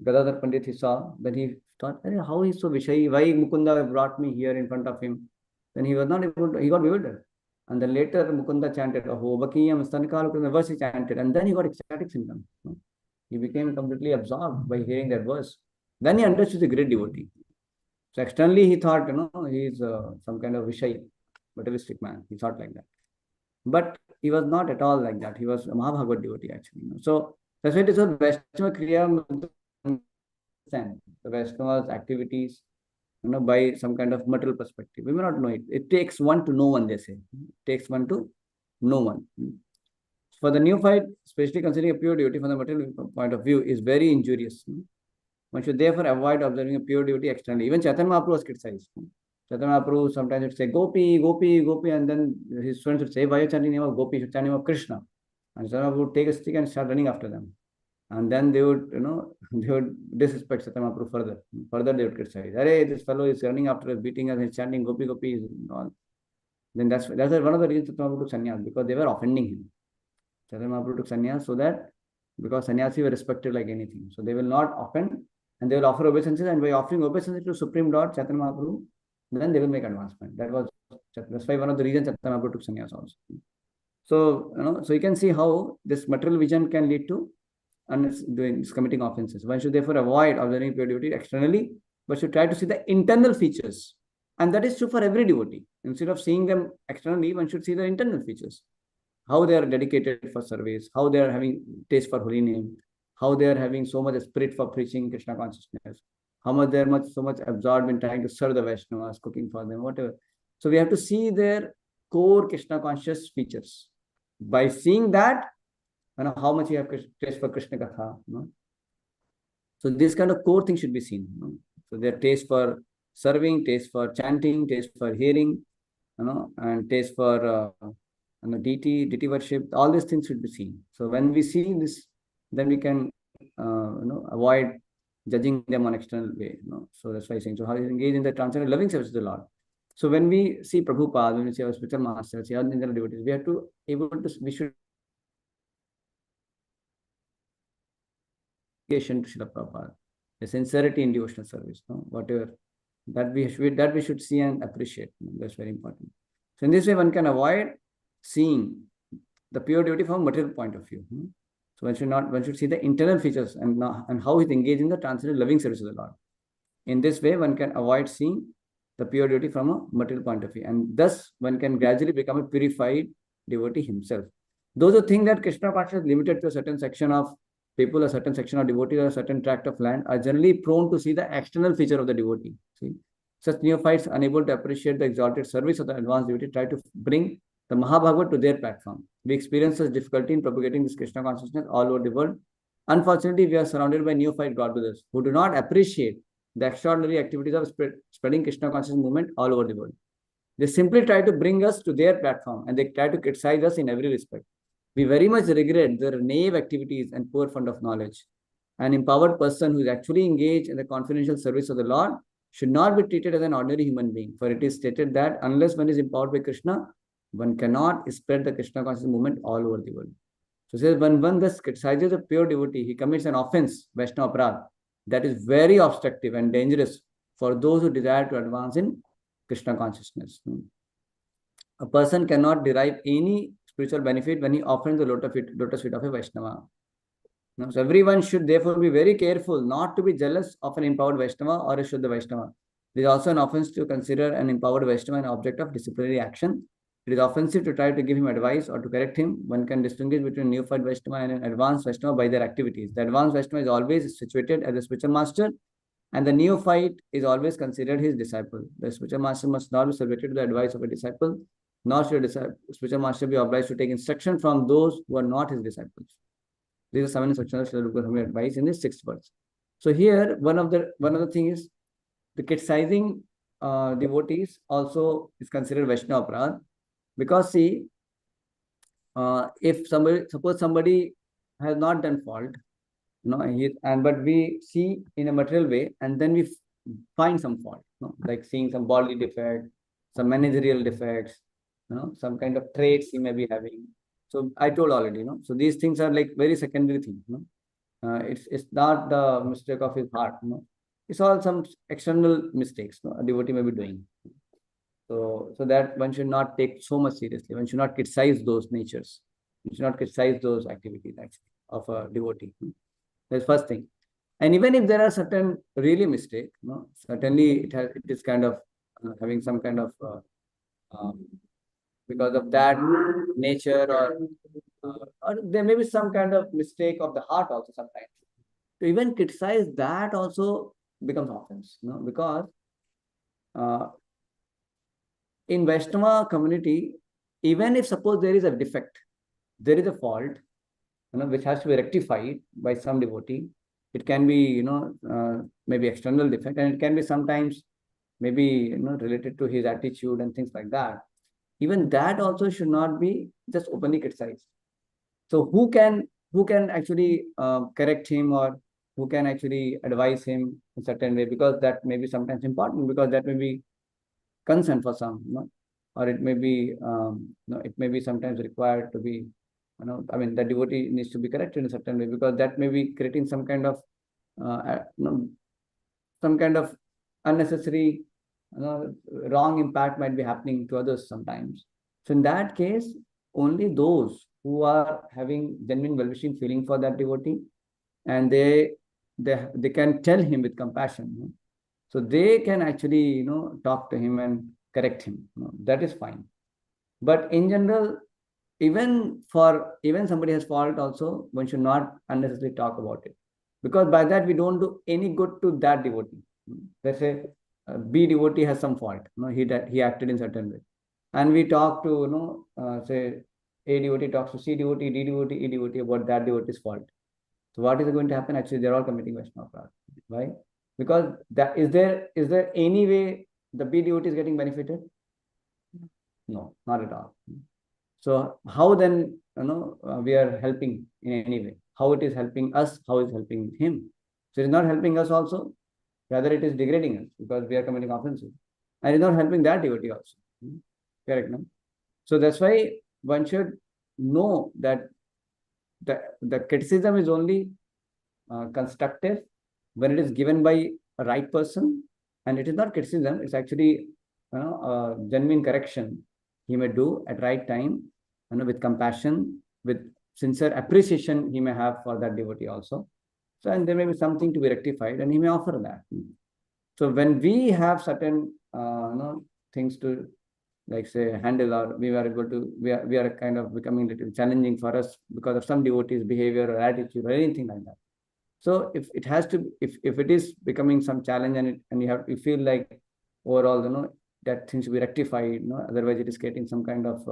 Gadadhar Pandit, he saw, then he thought, how is so Vishayi? Why Mukunda brought me here in front of him? Then he was not able to, he got bewildered. And then later Mukunda chanted, Aho Bakiyam Stanikal, the verse he chanted, and then he got ecstatic symptoms. He became completely absorbed by hearing that verse. Then he understood the great devotee. So externally he thought, he is some kind of Vishayi, materialistic man. He thought like that. But he was not at all like that. He was a Mahabhagavad devotee actually. So that's why it is called Vaishnava Kriya, the Vaishnava's activities, by some kind of material perspective. We may not know it. It takes one to know one, they say. It takes one to know one. For the neophyte, especially considering a pure devotee from the material point of view, is very injurious. One should therefore avoid observing a pure devotee externally. Even Chaitanya Mahaprabhu was criticized. Chaitanya Mahaprabhu sometimes would say, Gopi, Gopi, Gopi, and then his students would say, why are you chanting the name of Gopi? You should chant the name of Krishna. And Chaitanya Mahaprabhu would take a stick and start running after them. And then they would, they would disrespect Chaitanya Mahaprabhu further. Further they would criticize. Arey, this fellow is running after us, beating us, and chanting Gopi, Gopi, and all. Then that's one of the reasons Chaitanya Mahaprabhu took sannyas, because they were offending him. Chaitanya Mahaprabhu took sannyas so that, because sannyasi were respected like anything. So they will not offend, and they will offer obeisances, and by offering obeisances to Supreme Lord, Chaitanya Mahaprabhu, then they will make advancement. That's why one of the reasons Chaitanya Mahaprabhu took sannyas also. So, so you can see how this material vision can lead to committing offenses. One should therefore avoid observing pure devotee externally, but should try to see the internal features. And that is true for every devotee. Instead of seeing them externally, one should see the internal features. How they are dedicated for service, how they are having taste for holy name, how they are having so much spirit for preaching Krishna consciousness, how much they are so much absorbed in trying to serve the Vaishnavas, cooking for them, whatever. So we have to see their core Krishna conscious features. By seeing that, how much you have taste for Krishna Katha. So this kind of core thing should be seen. So their taste for serving, taste for chanting, taste for hearing, and taste for deity worship. All these things should be seen. So when we see this, then we can avoid judging them on external way. So that's why I'm saying. So how you engage in the transcendental loving service of the Lord. So when we see Prabhupada, when we see our spiritual masters, see our general devotees, we have to we should to Srila Prabhupada, the sincerity in devotional service, whatever that we should see and appreciate. That's very important. So in this way, one can avoid seeing the pure devotee from a material point of view. So one should see the internal features and how he's engaged in the transcendental loving service of the Lord. In this way, one can avoid seeing the pure devotee from a material point of view, and thus one can gradually become a purified devotee himself. Those who think that Krishna consciousness is limited to a certain section of people, a certain section of devotees, or a certain tract of land, are generally prone to see the external feature of the devotee. See, such neophytes, unable to appreciate the exalted service of the advanced devotee, try to bring the Mahabhagavad to their platform. We experience such difficulty in propagating this Krishna consciousness all over the world. Unfortunately, we are surrounded by neophyte God-brothers who do not appreciate the extraordinary activities of spreading Krishna consciousness movement all over the world. They simply try to bring us to their platform, and they try to criticize us in every respect. We very much regret their naive activities and poor fund of knowledge. an empowered person who is actually engaged in the confidential service of the Lord should not be treated as an ordinary human being. For it is stated that unless one is empowered by Krishna, one cannot spread the Krishna consciousness movement all over the world. So it says, when one thus criticizes a pure devotee, he commits an offense, Vaishnava Aparadha, that is very obstructive and dangerous for those who desire to advance in Krishna consciousness. A person cannot derive any spiritual benefit when he offends the lotus feet of a Vaishnava. So everyone should therefore be very careful not to be jealous of an empowered Vaishnava or a Shuddha Vaishnava. It is also an offense to consider an empowered Vaishnava an object of disciplinary action. It is offensive to try to give him advice or to correct him. One can distinguish between a neophyte Vaishnava and an advanced Vaishnava by their activities. The advanced Vaishnava is always situated as a spiritual master, and the neophyte is always considered his disciple. The spiritual master must not be subjected to the advice of a disciple, nor should a spiritual master be obliged to take instruction from those who are not his disciples. These are 7 instructions of Srila advice in the 6th verse. So here, one of the thing is the criticizing devotees also is considered Vaishnava Aparadha, because see, if suppose somebody has not done fault, but we see in a material way, and then we find some fault, like seeing some bodily defect, some managerial defects, some kind of traits he may be having. So I told already, so these things are like very secondary things. It's not the mistake of his heart. It's all some external mistakes a devotee may be doing. So that one should not take so much seriously. One should not criticize those natures. One should not criticize those activities actually of a devotee. That's first thing. And even if there are certain really mistakes, certainly it is kind of having some kind of because of that nature, or there may be some kind of mistake of the heart also sometimes. To even criticize that also becomes offense, because in Vaishnava community, even if suppose there is a defect, there is a fault, which has to be rectified by some devotee. It can be, maybe external defect, and it can be sometimes maybe, related to his attitude and things like that. Even that also should not be just openly criticized. So who can actually correct him, or who can actually advise him in a certain way, because that may be sometimes important, because that may be concern for some, or it may be it may be sometimes required to be, the devotee needs to be corrected in a certain way, because that may be creating some kind of unnecessary wrong impact might be happening to others sometimes. So in that case, only those who are having genuine well-wishing feeling for that devotee, and they can tell him with compassion, so they can actually talk to him and correct him. That is fine. But in general, even somebody has fault also, one should not unnecessarily talk about it, because by that we don't do any good to that devotee. Let's say B devotee has some fault, he acted in certain way, and we talk to say A devotee talks to C devotee, D devotee, E devotee about that devotee's fault. So what is going to happen? Actually, they're all committing Vaishnava Aparadha. Why? Because that is there any way the B devotee is getting benefited? No, not at all. So how then we are helping in any way? How it is helping us? How is helping him? So it is not helping us also. Rather, it is degrading us, because we are committing offenses. And it is not helping that devotee also. Correct, no? So that's why one should know that the criticism is only constructive when it is given by a right person, and it is not criticism, it's actually a genuine correction he may do at right time, with compassion, with sincere appreciation he may have for that devotee also. So, and there may be something to be rectified, and he may offer that. So when we have certain things to, like say, handle, or we are kind of becoming a little challenging for us because of some devotee's behavior or attitude or anything like that. So if it is becoming some challenge, and you feel like overall that things should be rectified, otherwise it is creating some kind of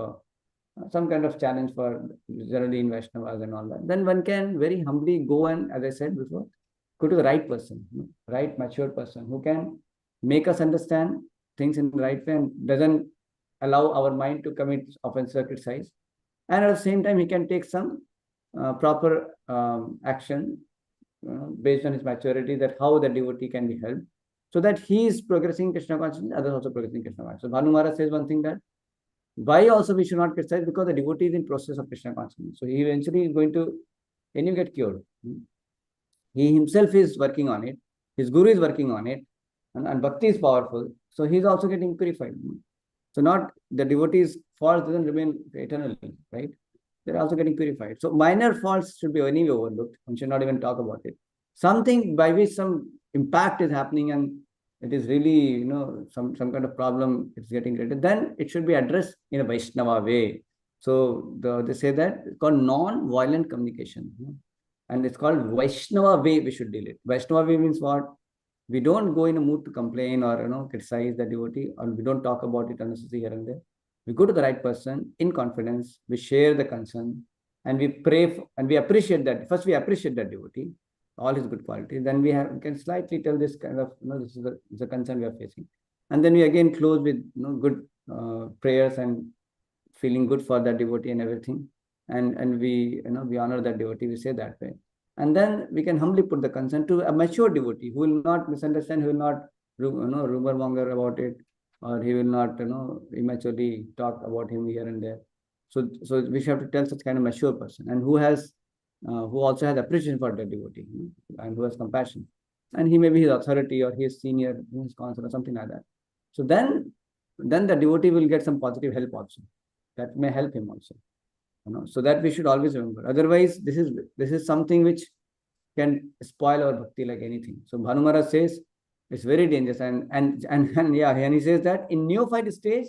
challenge for generally in Vaishnavas and all that, then one can very humbly go and, as I said before, go to the right person, right mature person, who can make us understand things in the right way and doesn't allow our mind to commit offense or criticize. And at the same time, he can take some proper action based on his maturity, that how the devotee can be helped, so that he is progressing Krishna consciousness, others also progressing Krishna consciousness. So Bhanu Maharaj says one thing, that why also we should not criticize, because the devotee is in process of Krishna consciousness. So he eventually is going to, when you get cured, he himself is working on it, his guru is working on it, and bhakti is powerful. So he is also getting purified. So not the devotee's fault doesn't remain eternally, right? They're also getting purified. So minor faults should be anyway overlooked. One should not even talk about it. Something by which some impact is happening and it is really, some kind of problem is getting created, then it should be addressed in a Vaishnava way. So they say that it's called non-violent communication. And it's called Vaishnava way we should deal it. Vaishnava way means what? We don't go in a mood to complain or criticize the devotee, or we don't talk about it unnecessarily here and there. We go to the right person in confidence, we share the concern, and we pray for, and we appreciate that. First, we appreciate that devotee, all his good qualities. Then we can slightly tell this kind of, this is the concern we are facing. And then we again close with good prayers and feeling good for that devotee and everything. And we, we honor that devotee, we say that way. And then we can humbly put the concern to a mature devotee who will not misunderstand, who will not rumor monger about it, or he will not immaturely talk about him here and there. So we should have to tell such kind of mature person, and who also has appreciation for the devotee, and who has compassion, and he may be his authority or his senior, his counsel or something like that. So then the devotee will get some positive help also, that may help him also. So that we should always remember. Otherwise, this is something which can spoil our bhakti like anything. So Bhanu Maharaj says it's very dangerous, and he says that in neophyte stage,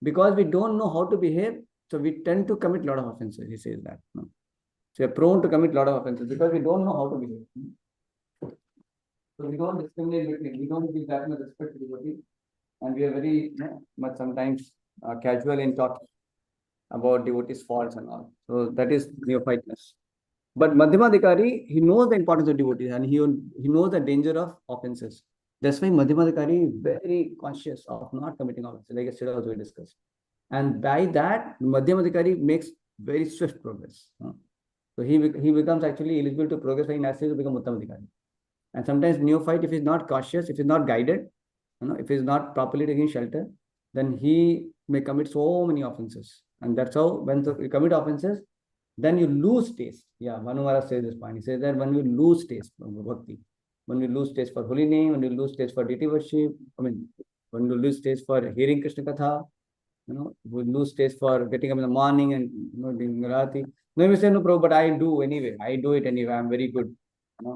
because we don't know how to behave, so we tend to commit a lot of offenses. He says that. So we are prone to commit a lot of offenses because we don't know how to behave. So we don't discriminate between, we don't give that much respect to the devotee, and we are very much sometimes casual in talking about devotees' faults and all. So that is neophyteness. But Madhyamadhikari, he knows the importance of devotees, and he knows the danger of offenses. That's why Madhyamadhikari is very conscious of not committing offenses, like yesterday also we discussed. And by that, Madhyamadhikari makes very swift progress. So he becomes actually eligible to progress very nicely to become Uttamadhikari. And sometimes neophyte, if he's not cautious, if he's not guided, if he's not properly taking shelter, then he may commit so many offenses. And that's how, when you commit offenses, then you lose taste. Yeah, Bhanu Maharaj says this point. He says that when we lose taste for bhakti, when we lose taste for holy name, when we lose taste for deity worship, when we lose taste for hearing Krishna Katha, we lose taste for getting up in the morning and doing Rati. No, we say, no, Prabhu, but I do anyway. I do it anyway. I'm very good.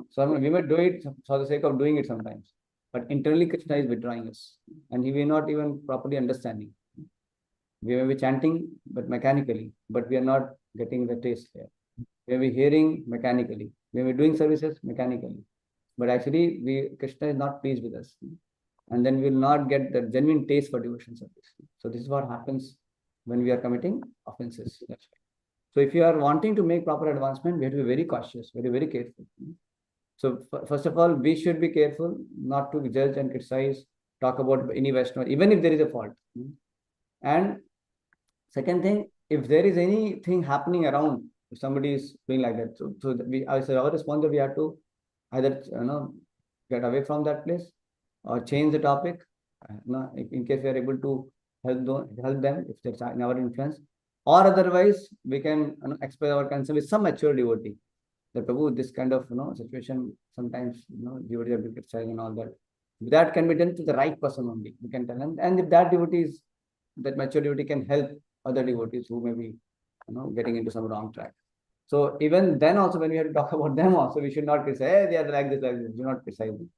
So we may do it for the sake of doing it sometimes. But internally, Krishna is withdrawing us. And he may not even properly understanding. We may be chanting, but mechanically. But we are not getting the taste here. We may be hearing mechanically. We may be doing services mechanically. But actually, Krishna is not pleased with us. And then we will not get the genuine taste for devotion service. So this is what happens when we are committing offenses. That's right. So if you are wanting to make proper advancement, we have to be very cautious, very, very careful. So first of all, we should be careful not to judge and criticize, talk about any Vaishnava, even if there is a fault. And second thing, if there is anything happening around, if somebody is doing like that, so our responsibility, we have to either get away from that place or change the topic. In case we are able to help them if there's in our influence, or otherwise we can express our concern with some mature devotee. That Prabhu, this kind of situation sometimes devotees are criticized and all that. That can be done to the right person only. We can tell them, and if that mature devotee can help other devotees who may be getting into some wrong track. So even then also, when we have to talk about them also, we should not criticize, hey, they are like this. Do not criticize them.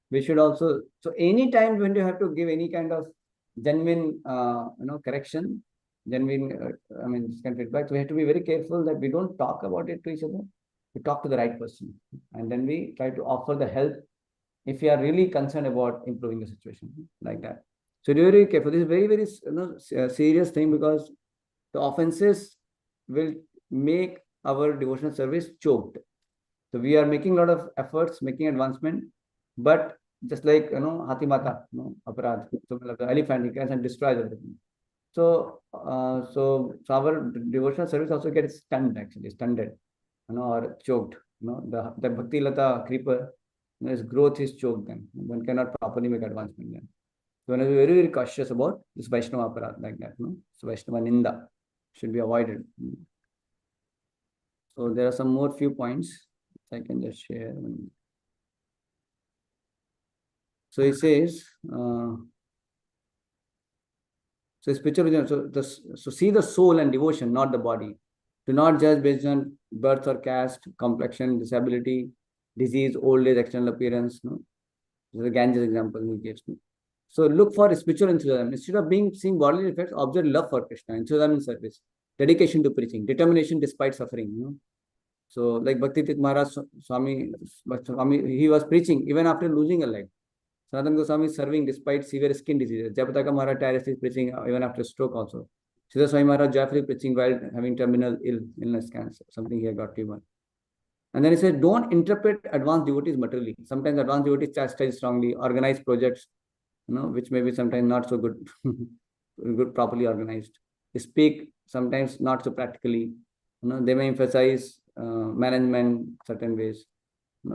We should also, so anytime when you have to give any kind of genuine correction, genuine this kind of feedback, so we have to be very careful that we don't talk about it to each other. We talk to the right person, and then we try to offer the help if we are really concerned about improving the situation, like that. So be very careful. This is very, very serious thing, because the offenses will make our devotional service choked. So we are making a lot of efforts, making advancement, but just like Hathi Mata, Aparad, so the elephant, he can destroy everything. So our devotional service also gets stunned, actually, or choked, The Bhakti Lata creeper, its growth is choked then. One cannot properly make advancement then. So one has to be very, very cautious about this Vaishnava aparat like that. So Vaishnava Ninda should be avoided. So there are some more few points I can just share. So he says, so spiritual vision, so see the soul and devotion, not the body. Do not judge based on birth or caste, complexion, disability, disease, old age, external appearance. This is the Ganges example he gives me. So look for spiritual enthusiasm. Instead of seeing bodily effects, observe love for Krishna, enthusiasm in service, dedication to preaching, determination despite suffering. So like Bhakti Maharaj Swami, he was preaching even after losing a leg. Sanatana Goswami is serving despite severe skin diseases. Jayapataka Maharaj tirelessly preaching even after stroke also. Siddha Swami Maharaj joyfully preaching while having terminal illness, cancer, something he had got tumor. And then he says, don't interpret advanced devotees materially. Sometimes advanced devotees chastise strongly, organize projects, which may be sometimes not so good, properly organized. They speak sometimes not so practically. They may emphasize management certain ways.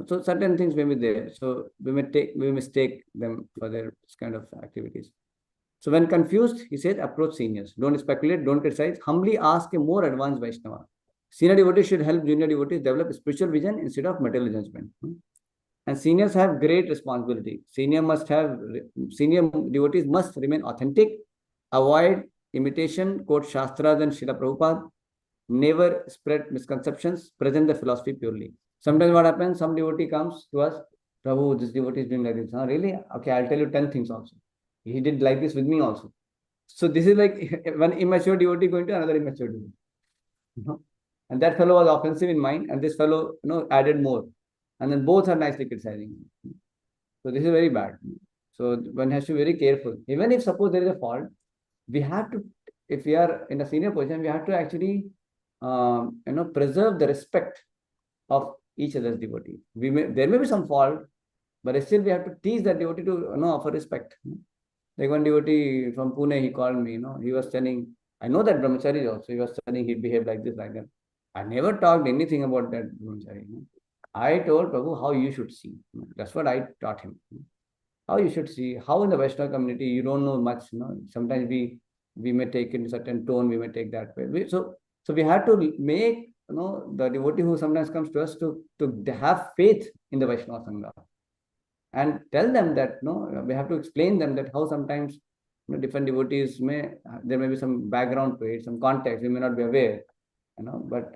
So certain things may be there. So we mistake them for their kind of activities. So when confused, he says, approach seniors. Don't speculate, don't criticize. Humbly ask a more advanced Vaishnava. Senior devotees should help junior devotees develop spiritual vision instead of material judgment. And seniors have great responsibility. Senior devotees must remain authentic, avoid imitation, quote Shastras and Srila Prabhupada, never spread misconceptions, present the philosophy purely. Sometimes what happens, some devotee comes to us, Prabhu, this devotee is doing like this. Really? Okay, I'll tell you 10 things also. He did like this with me also. So this is like one immature devotee going to another immature devotee. And that fellow was offensive in mind, and this fellow, added more. And then both are nicely criticizing. So this is very bad. So one has to be very careful. Even if suppose there is a fault, we have to, if we are in a senior position, we have to actually, preserve the respect of each other's devotee. There may be some fault, but still we have to teach that devotee to offer respect. Like one devotee from Pune, he called me, he was telling, I know that brahmachari also, he was telling he behaved like this, like that. I never talked anything about that brahmachari. I told Prabhu how you should see. That's what I taught him. How you should see, how in the Vaishnava community, you don't know much. Sometimes we may take in a certain tone, we may take that way. So we have to make the devotee who sometimes comes to us to have faith in the Vaishnava Sangha. And tell them that, we have to explain them that how sometimes different devotees there may be some background to it, some context, we may not be aware, but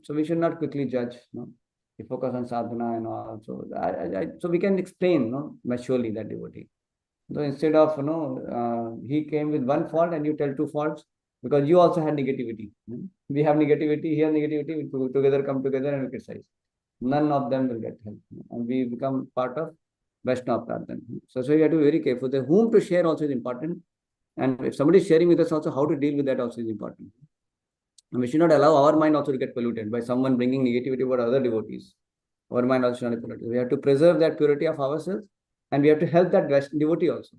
so we should not quickly judge, we focus on sadhana and all. So, so we can explain, maturely that devotee. So instead of, he came with one fault and you tell two faults, because you also had negativity. We have negativity, he has negativity, we come together and we criticize. None of them will get help. And we become part of Vaishnava Pradhan. So you have to be very careful. The whom to share also is important. And if somebody is sharing with us also, how to deal with that also is important. And we should not allow our mind also to get polluted by someone bringing negativity about other devotees. Our mind also should not be polluted. We have to preserve that purity of ourselves, and we have to help that devotee also.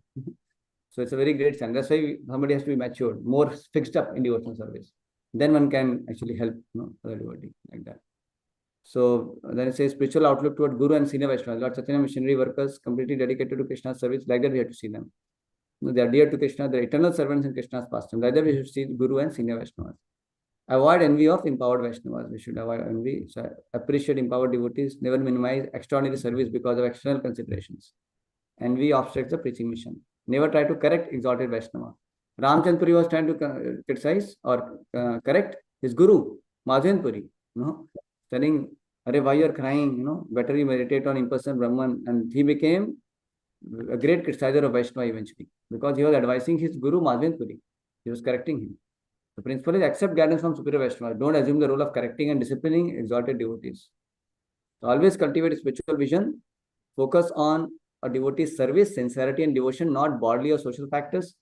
So it's a very great sign. That's why somebody has to be matured, more fixed up in devotional service. Then one can actually help other devotee like that. So then it says spiritual outlook toward Guru and senior Vaishnavas. Lord Chaitanya missionary workers completely dedicated to Krishna's service. Like that we have to see them. They are dear to Krishna. They are eternal servants in Krishna's pastime. Like that we should see Guru and senior Vaishnavas. Avoid envy of empowered Vaishnavas. We should avoid envy. So appreciate empowered devotees. Never minimize extraordinary service because of external considerations. Envy obstructs the preaching mission. Never try to correct exalted Vaishnava. Ramchandra Puri was trying to criticize or correct his guru, Madhven Puri. Telling, why you are crying? Better you meditate on impersonal Brahman. And he became a great criticizer of Vaishnava eventually, because he was advising his guru, Madhven Puri. He was correcting him. The principle is accept guidance from superior Vaishnava. Don't assume the role of correcting and disciplining exalted devotees. So always cultivate spiritual vision. Focus on a devotee's service, sincerity and devotion, not bodily or social factors.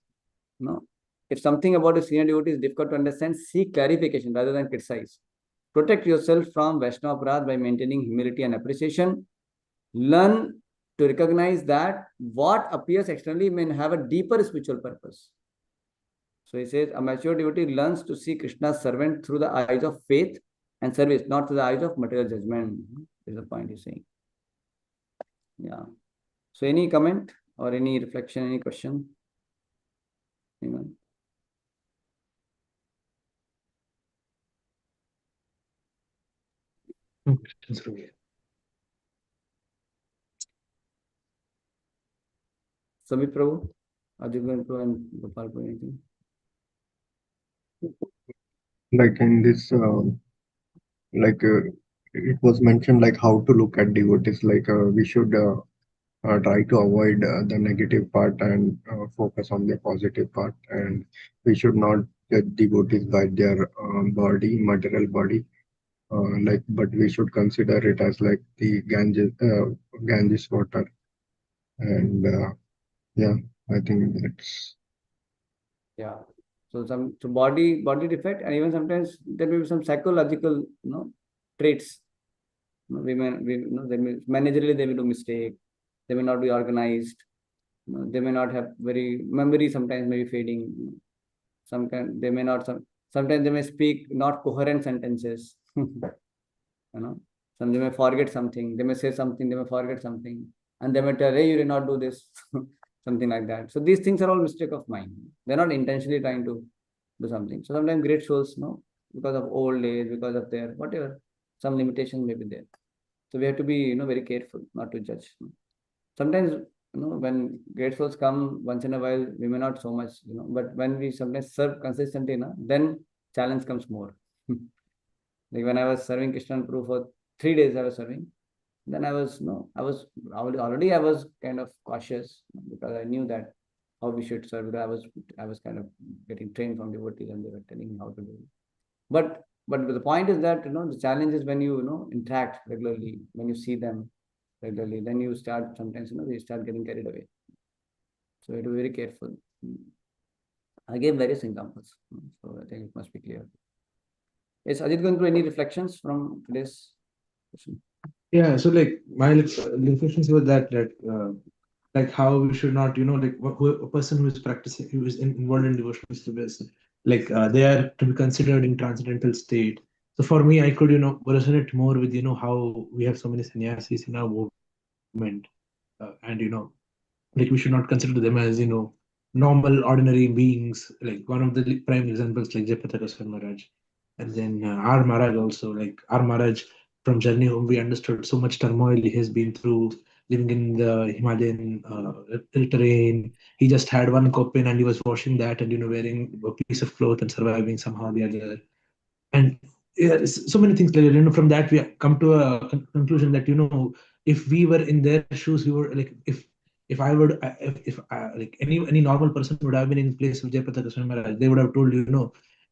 If something about a senior devotee is difficult to understand, seek clarification rather than criticize. Protect yourself from Vaishnava Aparad by maintaining humility and appreciation. Learn to recognize that what appears externally may have a deeper spiritual purpose. So he says, a mature devotee learns to see Krishna's servant through the eyes of faith and service, not through the eyes of material judgment. is the point he's saying. Yeah. So any comment or any reflection, any question? Anyone? No questions from here. Samit Prabhu, Ajit Prabhu and Gopal Prabhu, anything? Like in this, like it was mentioned, like how to look at devotees. Like we should try to avoid the negative part and focus on the positive part. And we should not judge devotees by their body, material body. Like, but we should consider it as like the Ganges water. And yeah, I think that's Yeah. So body defect, and even sometimes there may be some psychological, traits. They may managerially they will do mistake. They may not be organized. They may not have very memory. Sometimes may be fading. Sometimes they may not. Sometimes they may speak not coherent sentences. Some they may forget something. They may say something. They may forget something, and they may tell, "Hey, you did not do this." Something like that. So these things are all mistake of mind. They're not intentionally trying to do something. So sometimes great souls, because of old age, because of their whatever, some limitation may be there. So we have to be, very careful not to judge. Sometimes, when great souls come once in a while, we may not so much, but when we sometimes serve consistently, then challenge comes more. Like when I was serving Krishna Prabhu for 3 days, I was serving. Then I was kind of cautious because I knew that how we should serve. Because I was kind of getting trained from devotees and they were telling me how to do it. But the point is that the challenge is when you interact regularly, when you see them regularly, then you start sometimes you start getting carried away. So you have to be very careful. I gave various examples, so I think it must be clear. Is Ajit going through any reflections from today's session? Yeah, so like my reflections were that like how we should not, like a person who is practicing, who is involved in devotional service, like they are to be considered in transcendental state. So for me, I could, resonate more with, how we have so many sannyasis in our movement, and like we should not consider them as, normal, ordinary beings. Like one of the prime examples, like Jayapataka Maharaj, and then our Maharaj also, like our Maharaj from Journey Home, we understood so much turmoil he has been through living in the Himalayan terrain. He just had one coffin and he was washing that and wearing a piece of cloth and surviving somehow or the other. And yeah, so many things like that. From that we come to a conclusion that if we were in their shoes, we were like, if I would if like any normal person would have been in place of Jayapataka Krishna Maharaj, they would have told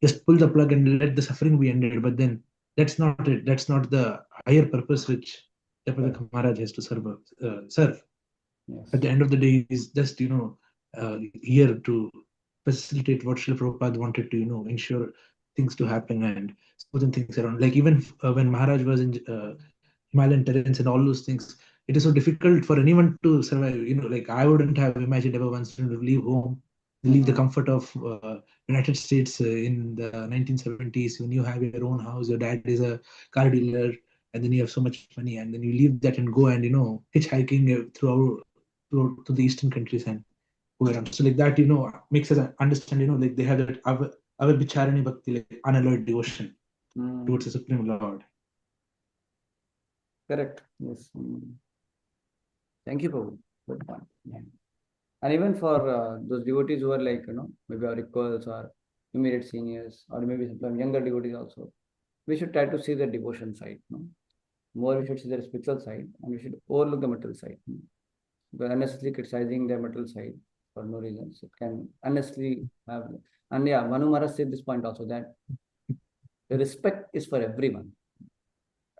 just pull the plug and let the suffering be ended. But then that's not it. That's not the higher purpose which Jayapataka Maharaj has to serve. Yes. At the end of the day, he's just here to facilitate what Srila Prabhupada wanted to ensure things to happen and smoothing things around. Like even when Maharaj was in Himalayan terrains and all those things, it is so difficult for anyone to survive. Like I wouldn't have imagined ever once to leave home, leave the comfort of United States in the 1970s when you have your own house, your dad is a car dealer, and then you have so much money, and then you leave that and go and hitchhiking to the eastern countries and go around. So like that, makes us understand, like they have that our Bicharani Bhakti, like unalloyed devotion towards the Supreme Lord. Correct. Yes. Thank you, Prabhu. Good point. Yeah. And even for those devotees who are like, maybe our equals or immediate seniors, or maybe sometimes younger devotees also, we should try to see the devotion side. More we should see the spiritual side, and we should overlook the material side. Because unnecessarily criticizing the material side for no reasons, it can unnecessarily have. And yeah, Manu Maharaj said this point also, that the respect is for everyone.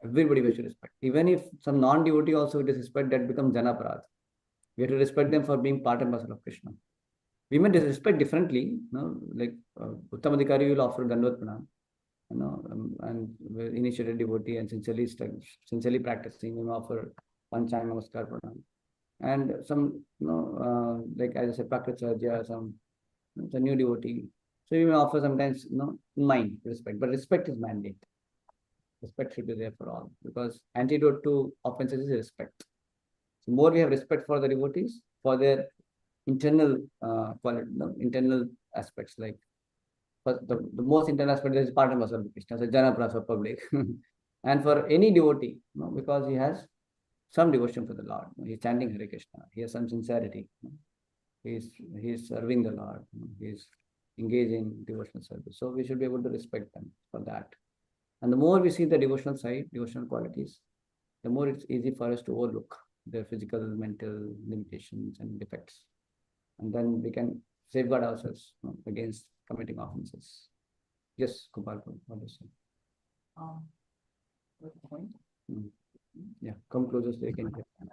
Everybody we should respect. Even if some non-devotee also disrespect, that becomes janaparad. We have to respect them for being part and parcel of Krishna. We may disrespect differently, like Uttam Adhikari will offer Dandot Pranam, and initiated devotee and sincerely practicing, we may offer Panchang Namaskar Pranam. And some, like as I said, Prakracharya, some new devotee. So we may offer sometimes, mind respect, but respect is mandate. Respect should be there for all, because antidote to offenses is respect. So more we have respect for the devotees, for their internal quality, internal aspects, like the most internal aspect is partner of Krishna, so Jana Prasa public. And for any devotee, because he has some devotion for the Lord, he's chanting Hare Krishna, he has some sincerity, he's serving the Lord, he's engaged in devotional service. So we should be able to respect them for that. And the more we see the devotional side, devotional qualities, the more it's easy for us to overlook their physical, mental limitations and defects. And then we can safeguard ourselves against committing offenses. Yes, Gopal, what do you say? Good point. Yeah, come closer so you can hear. I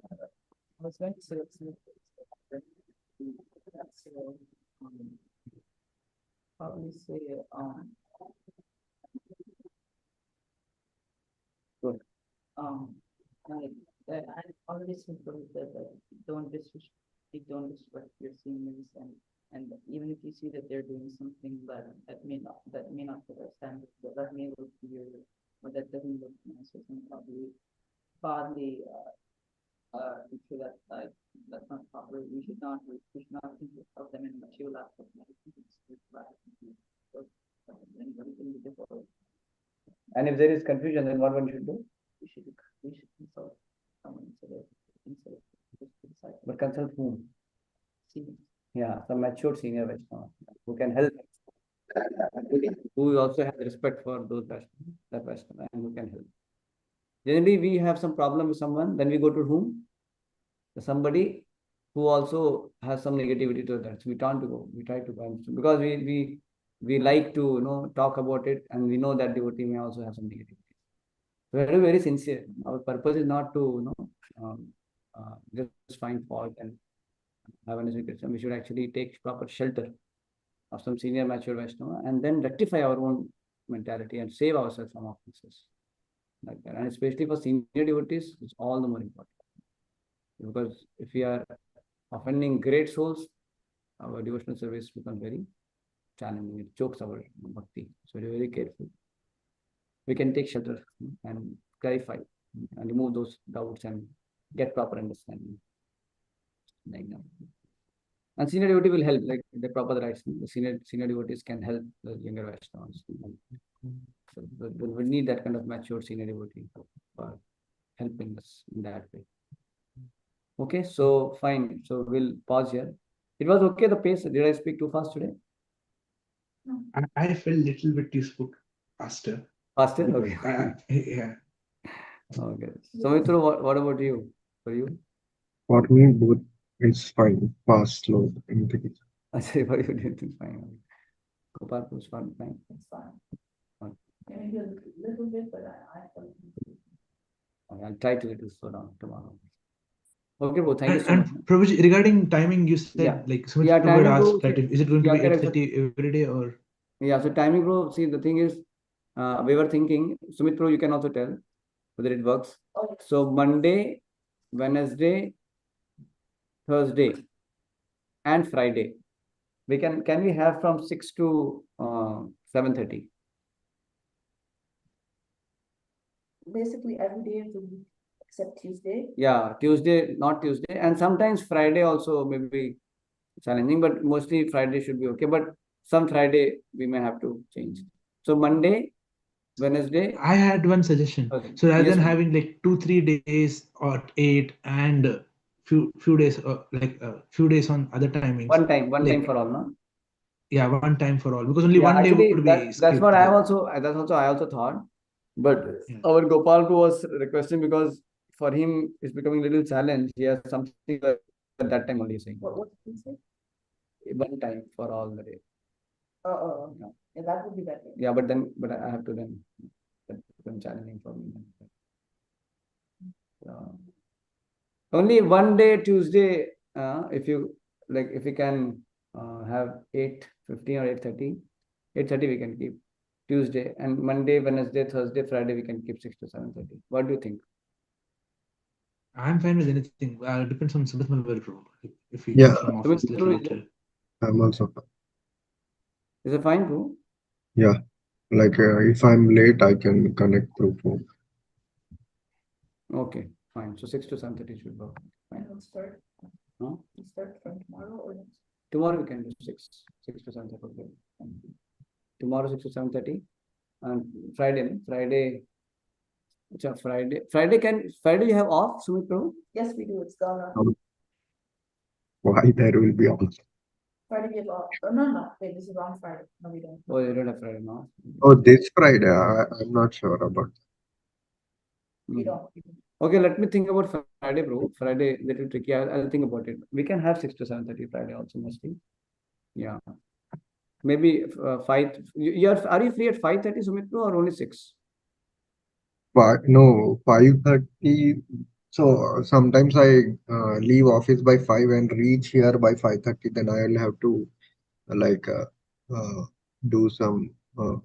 was going to say that's probably say Good. like that I already simple that don't disrespect your seniors, and even if you see that they're doing something that may not fit our standards, that may look weird or that doesn't look nice or something, probably badly feel that that's not proper. We should not think of them in a material aspect. And if there is confusion, then what one should do? We should consult someone instead of just decide. But consult whom? See, Yeah, some matured senior Vaishnava who can help, who also has respect for those Vaishnava, that Vaishnava, and who can help. Generally, we have some problem with someone, then we go to whom? Somebody who also has some negativity to that. So we try to go, because we like to talk about it, and we know that devotee may also have some negativity. So we are very sincere. Our purpose is not to just find fault and have an criticism. We should actually take proper shelter of some senior mature Vaishnava and then rectify our own mentality and save ourselves from offenses like that. And especially for senior devotees, it's all the more important. Because if we are offending great souls, our devotional service becomes very challenging. It chokes our bhakti. So we are very careful. We can take shelter and clarify and remove those doubts and get proper understanding. Like that. And senior devotee will help, like the proper direction. The senior devotees can help the younger Vaishnavas. So we need that kind of mature senior devotee for helping us in that way. Okay, so fine. So we'll pause here. It was okay, the pace. Did I speak too fast today? I felt a little bit you spoke faster. Faster? Okay. Yeah. Okay. So Mitru, what about you? For you? For me, both is fine. Fast, slow, anything. I say for you, it's fine. Gopal was fine. it's fine. Okay. Maybe a little bit, but I Okay, I'll try to slow down tomorrow. Okay, bro. Thank you so much. And Prabhuji, regarding timing, you said Yeah. like Sumit Yeah, Prabhu had timing, bro, asked that is it going to yeah, be correct. 8:30 every day or? Yeah, so timing, bro. See, the thing is, we were thinking, Sumit, bro, you can also tell whether it works. So Monday, Wednesday, Thursday, and Friday, can we have from 6 to 7:30? Basically every day of the week except Tuesday. Yeah, Tuesday, not Tuesday, and sometimes Friday also may be challenging, but mostly Friday should be okay. But some Friday we may have to change. So Monday, Wednesday. I had one suggestion. Okay. So rather Yes, than ma'am. having like 2-3 days or 8 and few days few days on other timings. One time like, for all, no? Yeah, one time for all, because only Yeah, one day actually, would be that's what skipped. I also thought. But Yeah. our Gopal was requesting, because for him it's becoming a little challenge. He has something like at that time only saying. What did you say? One time for all the day. Yeah. Yeah, that would be better. Yeah, but I have to then that become challenging for me. Only one day, Tuesday, if you can have 8:15 or 8:30. 8:30 we can keep Tuesday, and Monday, Wednesday, Thursday, Friday we can keep 6 to 7:30. What do you think? I'm fine with anything. It depends on Sumit Malvar. If he Yeah. comes from office a little later. I'm also fine. Is it fine, bro? Yeah. Like if I'm late, I can connect through phone. Okay, fine. So 6 to 7:30 should work. And we'll start, Huh? we start from tomorrow or next. Tomorrow we can do 6 to 7:30. Okay. Tomorrow 6 to 7:30. And Friday. Friday you have off, Sumit Prabhu? Yes, we do, it's gone on. Why there will be also? Friday we have off, oh, no, wait, this is wrong Friday, no, we don't. Oh, you don't have Friday now. Oh, this Friday. I'm not sure about. We Mhm. don't. Okay, let me think about Friday, bro. Friday, little tricky. I'll think about it. We can have 6 to 7:30 Friday also, mostly. Yeah. Maybe 5. Are you free at 5:30, Sumit Bro, or only 6? No, 5:30. So sometimes I leave office by 5 and reach here by 5:30. Then I'll have to like do some